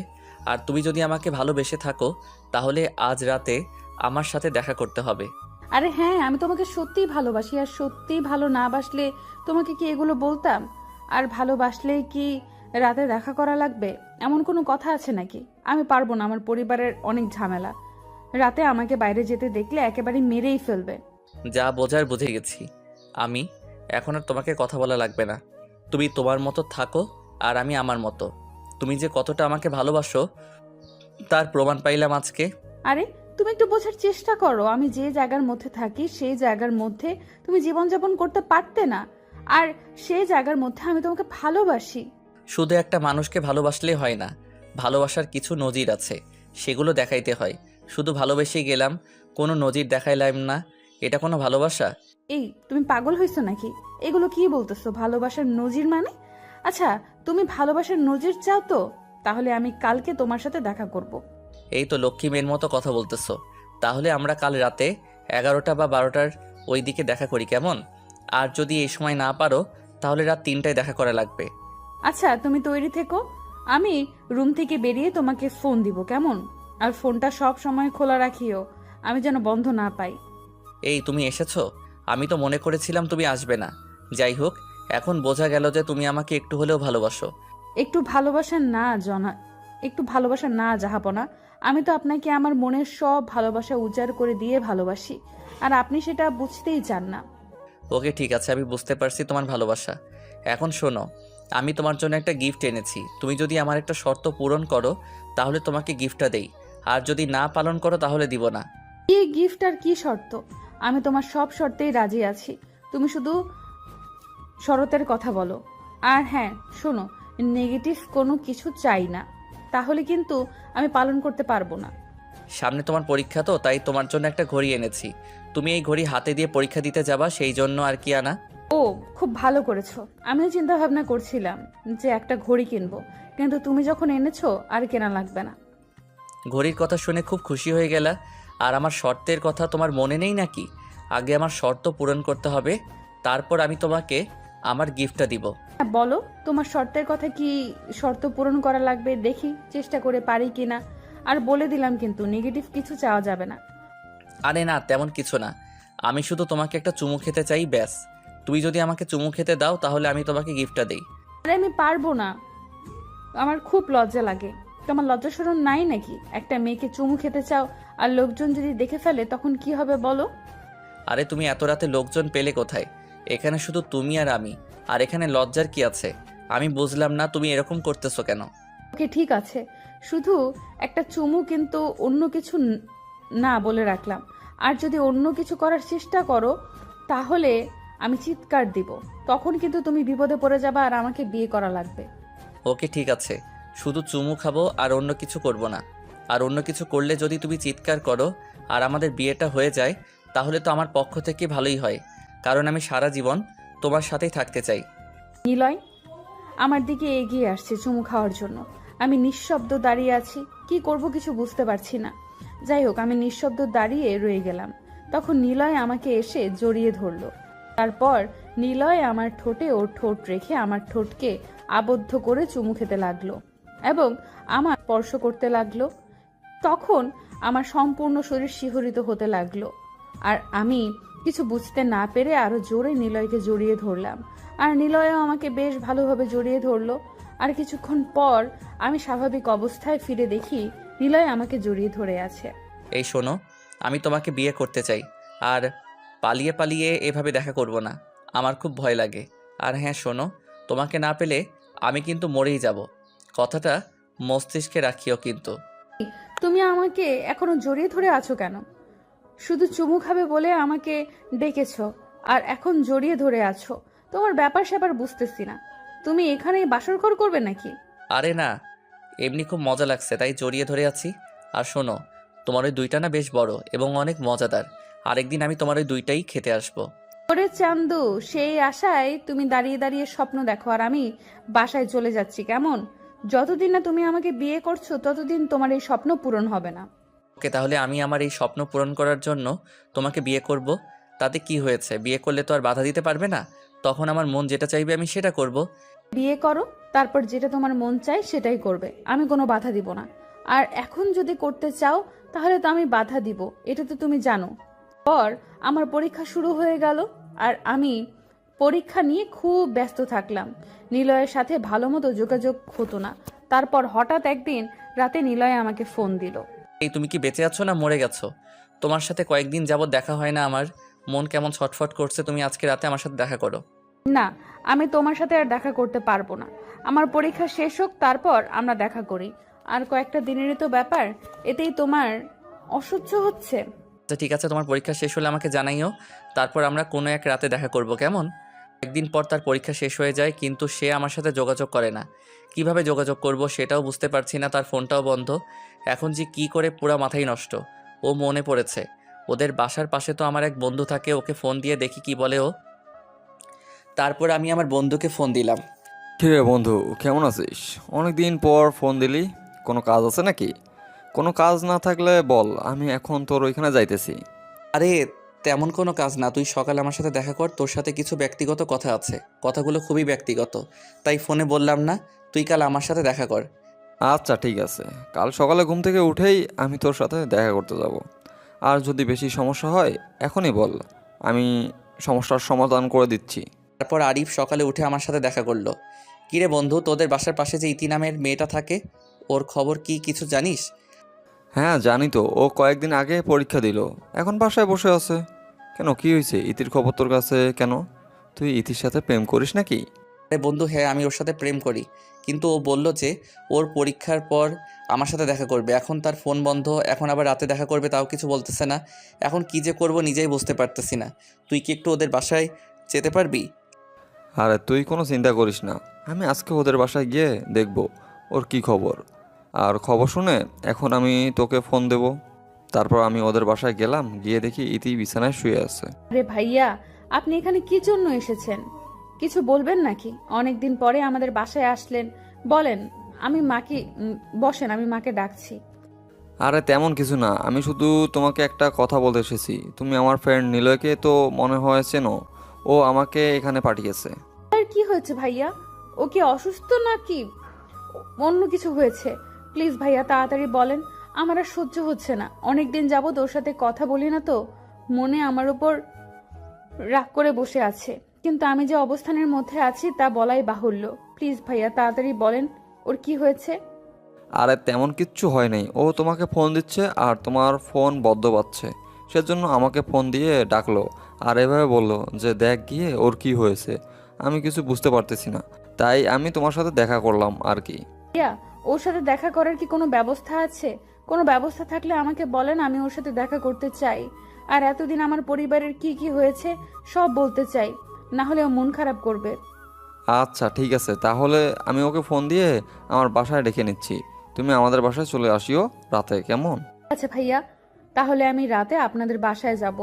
Speaker 4: আর তুমি যদি আমাকে ভালোবেসে থাকো তাহলে আজ রাতে আমার সাথে দেখা করতে হবে।
Speaker 7: আরে হ্যাঁ, আমি তোমাকে সত্যিই ভালোবাসি, আর সত্যিই ভালো না বাসলে তোমাকে কি এগুলো বলতাম? আর ভালোবাসলেই কি রাতে দেখা করা লাগবে এমন কোনো কথা আছে নাকি? আমি পারবো না, আমার পরিবারের অনেক ঝামেলা। রাতে আমাকে বাইরে যেতে দেখলে একেবারে মেরেই ফেলবে।
Speaker 4: যা বোঝার বুঝে গেছি আমি। এখন আর তোমাকে কথা বলা লাগবে না। তুমি তোমার মতো থাকো আর আমি আমার মতো। তুমি যে কতটা আমাকে ভালোবাসো তার প্রমাণ পাইলাম আজকে।
Speaker 7: আরে তুমি একটু বোঝার চেষ্টা করো, আমি যে জায়গার মধ্যে থাকি সেই জায়গার মধ্যে তুমি জীবনযাপন করতে পারতে না, আর সেই জায়গার মধ্যে আমি তোমাকে ভালোবাসি।
Speaker 4: শুধু একটা মানুষকে ভালোবাসলেই হয় না, ভালোবাসার কিছু নজির আছে, সেগুলো দেখাইতে হয়। শুধু ভালোবেসেই গেলাম, কোনো নজির দেখাইলাম না, এটা কোনো ভালোবাসা?
Speaker 7: এই তুমি পাগল হয়েছো নাকি? এগুলো কি বলতেছো? ভালোবাসার নজির মানে? আচ্ছা, তুমি ভালোবাসার নজির চাও তো তাহলে আমি কালকে তোমার সাথে দেখা করব।
Speaker 4: এই তো লক্ষ্মী মেয়ের মতো কথা বলতেছো। তাহলে আমরা কাল রাতে 11টা বা 12টার ওই দিকে দেখা করি কেমন? আর যদি এই সময় না পারো তাহলে রাত 3টায় দেখা করা লাগবে।
Speaker 7: আচ্ছা, তুমি তৈরি থেকো, আমি রুম থেকে বেরিয়ে তোমাকে ফোন দিব কেমন? আর ফোনটা সব সময় খোলা রাখিও, আমি যেন বন্ধ না পাই।
Speaker 4: এই তুমি এসেছো? আমি তো মনে করেছিলাম তুমি আসবে না। যাই হোক, এখন বোঝা গেল যে তুমি আমাকে একটু হলেও ভালোবাসো।
Speaker 7: একটু ভালোবাসা না জাহাপনা, আমি তো আপনাকে আমার মনের সব ভালোবাসা উজাড় করে দিয়ে ভালোবাসি, আর আপনি সেটা বুঝতেই চান না।
Speaker 4: ওকে ঠিক আছে, আমি বুঝতে পারছি তোমার ভালোবাসা। এখন শোনো, আমি তোমার জন্য একটা গিফট এনেছি। তুমি যদি আমার একটা শর্ত পূরণ করো তাহলে তোমাকে গিফটটা দেই, আর যদি না পালন করো তাহলে দিব না।
Speaker 7: কি গিফট আর কি শর্ত? আমি তোমার সব শর্তেই রাজি আছি, তুমি শুধু শরতের কথা বলো। আর হ্যাঁ শোনো, নেগেটিভ কোনো কিছু চাই না, তাহলে কিন্তু আমি পালন করতে পারবো না।
Speaker 4: সামনে তোমার পরীক্ষা তো, তাই তোমার জন্য একটা ঘড়ি এনেছি। তুমি এই ঘড়ি হাতে দিয়ে পরীক্ষা দিতে যাবা, সেই জন্য আর কি আনা।
Speaker 7: ও, খুব ভালো করেছো। আমিও চিন্তা ভাবনা করছিলাম যে একটা ঘড়ি কিনবো, কিন্তু তুমি যখন এনেছো আর কেনা লাগবে না।
Speaker 4: ঘড়ির কথা শুনে খুব খুশি হয়ে গেলা। আর আমার শর্তের কথা তোমার মনে নেই নাকি? আগে আমার শর্ত পূরণ করতে হবে, তারপর আমি তোমাকে আমার গিফটটা দিব।
Speaker 7: হ্যাঁ, বলো তোমার শর্তের কথা। কি শর্ত পূরণ করা লাগবে দেখি চেষ্টা করে পারি কিনা। আর বলে দিলাম কিন্তু নেগেটিভ কিছু চাওয়া যাবে না।
Speaker 4: আরে না, তেমন কিছু না। আমি শুধু তোমাকে একটা চুমু খেতে চাই, ব্যাস। তুমি যদি আমাকে চুমু খেতে দাও তাহলে আমি তোমাকে গিফটটা দেই।
Speaker 7: আরে আমি পারবো না, আমার খুব লজ্জা লাগে। তোমার লজ্জা শরম নাই নাকি? একটা মেয়েকে চুমু খেতে চাও, আর লোকজন যদি দেখে ফেলে তখন কি হবে বলো?
Speaker 4: আরে তুমি এত রাতে লোকজন পেলে কোথায়? এখানে শুধু তুমি আর আমি, আর এখানে লজ্জার কি আছে? আমি বুঝলাম না তুমি এরকম করতেছো কেন।
Speaker 7: ওকে ঠিক আছে, শুধু একটা চুমু, কিন্তু অন্য কিছু না বলে রাখলাম। আর যদি অন্য কিছু করার চেষ্টা করো তাহলে আমি চিৎকার দিব, তখন কিন্তু তুমি বিপদে পড়ে যাবে আর আমাকে বিয়ে করা লাগবে।
Speaker 4: ওকে ঠিক আছে, শুধু চুমু খাবো আর অন্য কিছু করব না। আর অন্য কিছু করলে যদি তুমি চিৎকার করো আর আমাদের বিয়েটা হয়ে যায় তাহলে তো আমার পক্ষ থেকে ভালোই হয়, কারণ আমি সারা জীবন তোমার সাথেই থাকতে চাই।
Speaker 7: নিলয় আমার দিকে এগিয়ে আসছে চুমু খাওয়ার জন্য। আমি নিঃশব্দ দাঁড়িয়ে আছি, কি করব কিছু বুঝতে পারছি না। যাই হোক, আমি নিঃশব্দ দাঁড়িয়ে রয়ে গেলাম। তখন নিলয় আমাকে এসে জড়িয়ে ধরলো। তারপর নিলয় আমার ঠোঁটে ওর ঠোঁট রেখে আমার ঠোঁটকে আবদ্ধ করে চুমু খেতে লাগলো এবং আমার স্পর্শ করতে লাগলো। তখন আমার সম্পূর্ণ শরীর শিহরিত হতে লাগলো, আর আমি কিছু বুঝতে না পেরে আরো জোরে নিলয়কে জড়িয়ে ধরলাম। আর নিলয়ও আমাকে বেশ ভালোভাবে জড়িয়ে ধরলো। আর কিছুক্ষণ পর আমি স্বাভাবিক অবস্থায় ফিরে দেখি নিলয় আমাকে জড়িয়ে ধরে আছে।
Speaker 4: এই শোনো, আমি তোমাকে বিয়ে করতে চাই, আর পালিয়ে পালিয়ে এভাবে দেখা করব না, আমার খুব ভয় লাগে। আর হ্যাঁ শোনো, তোমাকে না পেলে আমি কিন্তু মরেই যাব, কথাটা মস্তিষ্কে রাখিও কিন্তু।
Speaker 7: তুমি আমাকে এখনো জড়িয়ে ধরে আছো কেন? শুধু চুমু খাবে বলে আমাকে ডেকেছো, আর এখন জড়িয়ে ধরে আছো। তোমার ব্যাপার স্যাপার বুঝতেছি না। তুমি এখানেই বাসরঘর করবে নাকি?
Speaker 4: আরে না, এমনি খুব মজা লাগছে তাই জড়িয়ে ধরে আছি। আর শোনো, তোমার ওই দুইটা না বেশ বড় এবং অনেক মজাদার। আরেকদিন আমি তোমার ওই দুইটাই খেতে আসবো।
Speaker 7: ওরে চান্দু, সেই আশায় তুমি দাঁড়িয়ে দাঁড়িয়ে স্বপ্ন দেখো আর আমি বাসায় চলে যাচ্ছি কেমন? যতদিন না তুমি আমাকে বিয়ে করছো ততদিন তোমার এই স্বপ্ন পূরণ হবে না।
Speaker 4: ওকে, তাহলে আমি আমার এই স্বপ্ন পূরণ করার জন্য তোমাকে বিয়ে করব। তাতে কি হয়েছে? বিয়ে করলে তো আর বাধা দিতে পারবে না, তখন আমার মন যেটা চাইবে আমি সেটা করব।
Speaker 7: বিয়ে করো, তারপর যেটা তোমার মন চায় সেটাই করবে, আমি কোনো বাধা দিব না। আর এখন যদি করতে চাও তাহলে তো আমি বাধা দিব, এটা তো তুমি জানো। পর আমার পরীক্ষা শুরু হয়ে গেল, আর আমি পরীক্ষা নিয়ে খুব ব্যস্ত থাকলাম। নিলয়ের সাথে ভালো মতো যোগাযোগ হতো না। তারপর হঠাৎ একদিন রাতে নিলয় আমাকে ফোন দিল।
Speaker 4: এই তুমি কি বেঁচে আছো না মরে গেছো? তোমার সাথে কয়েকদিন যাবত দেখা হয় না, আমার মন কেমন ছটফট করছে। তুমি আজকে রাতে আমার সাথে দেখা করো।
Speaker 7: না, আমি তোমার সাথে আর দেখা করতে পারবো না। আমার পরীক্ষা শেষ হোক, তারপর আমরা দেখা করি। আর কয়েকটা দিনেরই তো ব্যাপার, এতেই তোমার অসহ্য হচ্ছে।
Speaker 4: আচ্ছা ঠিক আছে, তোমার পরীক্ষা শেষ হলে আমাকে জানাইও, তারপর আমরা কোনো এক রাতে দেখা করব, কেমন? একদিন পর তার পরীক্ষা শেষ হয়ে যায়, কিন্তু সে আমার সাথে যোগাযোগ করে না। কিভাবে যোগাযোগ করব সেটাও বুঝতে পারছি না, তার ফোনটাও বন্ধ। এখন যে কি করে, পুরা মাথাই নষ্ট। ও মনে পড়েছে, ওদের বাসার পাশে তো আমার এক বন্ধু থাকে, ওকে ফোন দিয়ে দেখি কি বলে ও। তারপর আমি আমার বন্ধুকে ফোন দিলাম।
Speaker 3: কিরে বন্ধু, কেমন আছিস? অনেক দিন পর ফোন দিলি, কোনো কাজ আছে নাকি? কোনো কাজ না থাকলে বল, আমি এখন তোর ওইখানে যাইতেছি।
Speaker 4: আরে তেমন কোনো কাজ না, তুই সকালে আমার সাথে দেখা কর, তোর সাথে কিছু ব্যক্তিগত কথা আছে। কথাগুলো খুবই ব্যক্তিগত, তাই ফোনে বললাম না। তুই কাল আমার সাথে দেখা কর।
Speaker 3: আচ্ছা ঠিক আছে, কাল সকালে ঘুম থেকে উঠেই আমি তোর সাথে দেখা করতে যাব। আর যদি বেশি সমস্যা হয় এখনই বল, আমি সমস্যার সমাধান করে দিচ্ছি।
Speaker 4: তারপর আরিফ সকালে উঠে আমার সাথে দেখা করলো। কিরে বন্ধু, তোদের বাসার পাশে যে ইতি নামের মেয়েটা থাকে, ওর খবর কি কিছু জানিস?
Speaker 3: হ্যাঁ জানি তো, ও কয়েকদিন আগে পরীক্ষা দিল, এখন বাসায় বসে আছে। কেন, কি হয়েছে? ইতির খবর তোর কাছে কেন? তুই ইতির সাথে প্রেম করিস নাকি?
Speaker 4: আরে বন্ধু, হ্যাঁ আমি ওর সাথে প্রেম করি, কিন্তু ও বলল যে ওর পরীক্ষার পর আমার সাথে দেখা করবে। এখন তার ফোন বন্ধ, এখন আবার রাতে দেখা করবে, তাও কিছু বলতেছে না। এখন কি যে করব নিজেই বুঝতে পারতেছি না। তুই কি একটু ওদের বাসায় যেতে পারবি?
Speaker 3: আরে তুই কোনো চিন্তা করিস না, আমি আজকে ওদের বাসায় গিয়ে দেখব ওর কি খবর। আর খবর শুনে এখন আমি তোকে ফোন দেব। তারপর আমি ওদের বাসায় গেলাম, গিয়ে দেখি ইতি বিছানায় শুয়ে আছে।
Speaker 7: আরে ভাইয়া, আপনি এখানে কি জন্য এসেছেন? কিছু বলবেন নাকি? অনেকদিন পরে আমাদের বাসায় আসলেন, বলেন। আমি মাকে বসেন, আমি মাকে ডাকছি।
Speaker 3: আরে তেমন কিছু না, আমি শুধু তোমাকে একটা কথা বলতে এসেছি। তুমি আমার ফ্রেন্ড নিলয়কে তো মনে হয় চেনো, ও আমাকে এখানে পাঠিয়েছে।
Speaker 7: আর কি হয়েছে ভাইয়া? ও কি অসুস্থ নাকি অন্য কিছু হয়েছে? প্লিজ ভাইয়া তাড়াতাড়ি বলেন, আমার আর সহ্য হচ্ছে না। অনেকদিন যাবত ওর সাথে কথা বলি না তো, মনে আমার উপর রাগ করে বসে আছে। কিন্তু আমি যে অবস্থানের মধ্যে আছি তা বলাই বাহুল্য। প্লিজ ভাইয়া তাড়াতাড়ি বলেন, ওর কি হয়েছে?
Speaker 3: আরে তেমন কিচ্ছু হয় নাই, ও তোমাকে ফোন দিচ্ছে আর তোমার ফোন বদ্ধ পাচ্ছে, সেজন্য আমাকে ফোন দিয়ে ডাকলো। আর এভাবে বললো যে দেখ গিয়ে ওর কি হয়েছে। আমি কিছু বুঝতে পারতেছি না, তাই আমি তোমার সাথে দেখা করলাম আর কি।
Speaker 7: ভাইয়া, ওর সাথে দেখা করার কি কোনো ব্যবস্থা আছে? কোনো ব্যবস্থা থাকলে আমাকে বলেন, আমি ওর সাথে দেখা করতে চাই। আর এতদিন আমার পরিবারের কি কি হয়েছে সব বলতে চাই, না হলে ও মন খারাপ করবে।
Speaker 3: আচ্ছা ঠিক আছে, তাহলে আমি ওকে ফোন দিয়ে আমার বাসায় ডেকে নিচ্ছি। তুমি আমাদের বাসায় চলে আসিও রাতে, কেমন?
Speaker 7: আচ্ছা ভাইয়া, তাহলে আমি রাতে আপনাদের বাসায় যাব,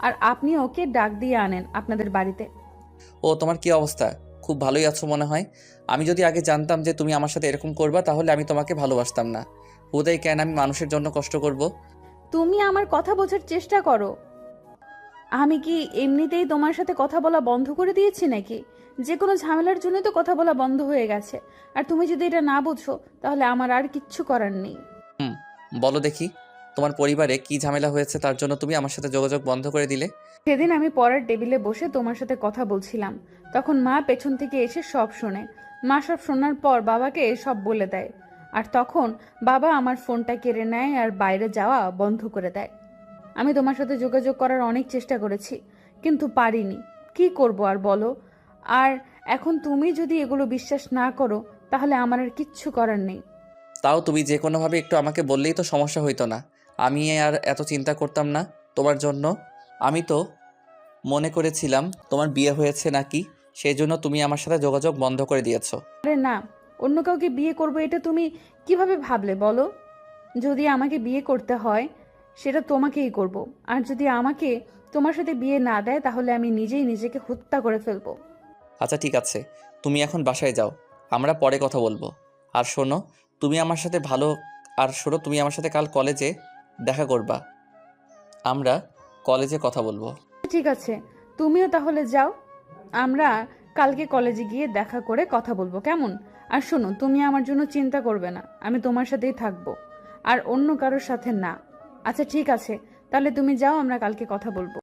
Speaker 7: আর আপনি ওকে ডাক দিয়ে আনেন আপনাদের বাড়িতে।
Speaker 4: ও তোমার কি অবস্থা? খুব ভালোই আছো মনে হয়। আমি যদি আগে জানতাম যে তুমি আমার সাথে এরকম করবা, তাহলে আমি তোমাকে ভালোবাসতাম না। হুদাই কেন আমি মানুষের জন্য কষ্ট করব?
Speaker 7: তুমি আমার কথা বোঝার চেষ্টা করো। আমি কি এমনিতেই তোমার সাথে কথা বলা বন্ধ করে দিয়েছি নাকি? যে কোনো ঝামেলার জন্য তো কথা বলা বন্ধ হয়ে গেছে। আর তুমি যদি এটা না বুঝো, তাহলে আমার আর কিচ্ছু করার নেই।
Speaker 4: হুম, বলো দেখি, তোমার পরিবারে কি ঝামেলা হয়েছে তার জন্য তুমি আমার সাথে যোগাযোগ বন্ধ করে দিলে?
Speaker 7: সেদিন আমি পড়ার টেবিলে বসে তোমার সাথে কথা বলছিলাম, তখন মা পেছন থেকে এসে সব শোনে। মা সব শোনার পর বাবাকে সব বলে দেয়, আর তখন বাবা আমার ফোনটা কেড়ে নেয় আর বাইরে যাওয়া বন্ধ করে দেয়। আমি তোমার সাথে যোগাযোগ করার অনেক চেষ্টা করেছি, কিন্তু পারিনি। কি করব আর বলো? আর এখন তুমি যদি এগুলো বিশ্বাস না করো, তাহলে আমার আর কিচ্ছু করার নেই।
Speaker 4: তাও তুমি যে কোনোভাবে একটু আমাকে বললেই তো সমস্যা হইতো না। আমি আর এত চিন্তা করতাম না তোমার জন্য। আমি তো মনে করেছিলাম তোমার বিয়ে হয়েছে নাকি, সেই জন্য তুমি আমার সাথে যোগাযোগ বন্ধ করে দিয়েছো।
Speaker 7: আরে না, অন্য কাউকে বিয়ে করব এটা তুমি কিভাবে ভাবলে বলো? যদি আমাকে বিয়ে করতে হয় সেটা তোমাকেই করব, আর যদি আমাকে তোমার সাথে বিয়ে না দেয় তাহলে আমি নিজেই নিজেকে হত্যা করে ফেলবো।
Speaker 4: আচ্ছা ঠিক আছে, তুমি এখন বাসায় যাও, আমরা পরে কথা বলবো। আর শোনো, তুমি আমার সাথে ভালো তুমি আমার সাথে কাল কলেজে দেখা করবা, আমরা কলেজে কথা বলবো।
Speaker 7: ঠিক আছে, তুমিও তাহলে যাও। আমরা কালকে কলেজে গিয়ে দেখা করে কথা বলবো, কেমন? আর শোনো, তুমি আমার জন্য চিন্তা করবে না, আমি তোমার সাথেই থাকবো, আর অন্য কারোর সাথে না। আচ্ছা ঠিক আছে, তাহলে তুমি যাও, আমরা কালকে কথা বলবো।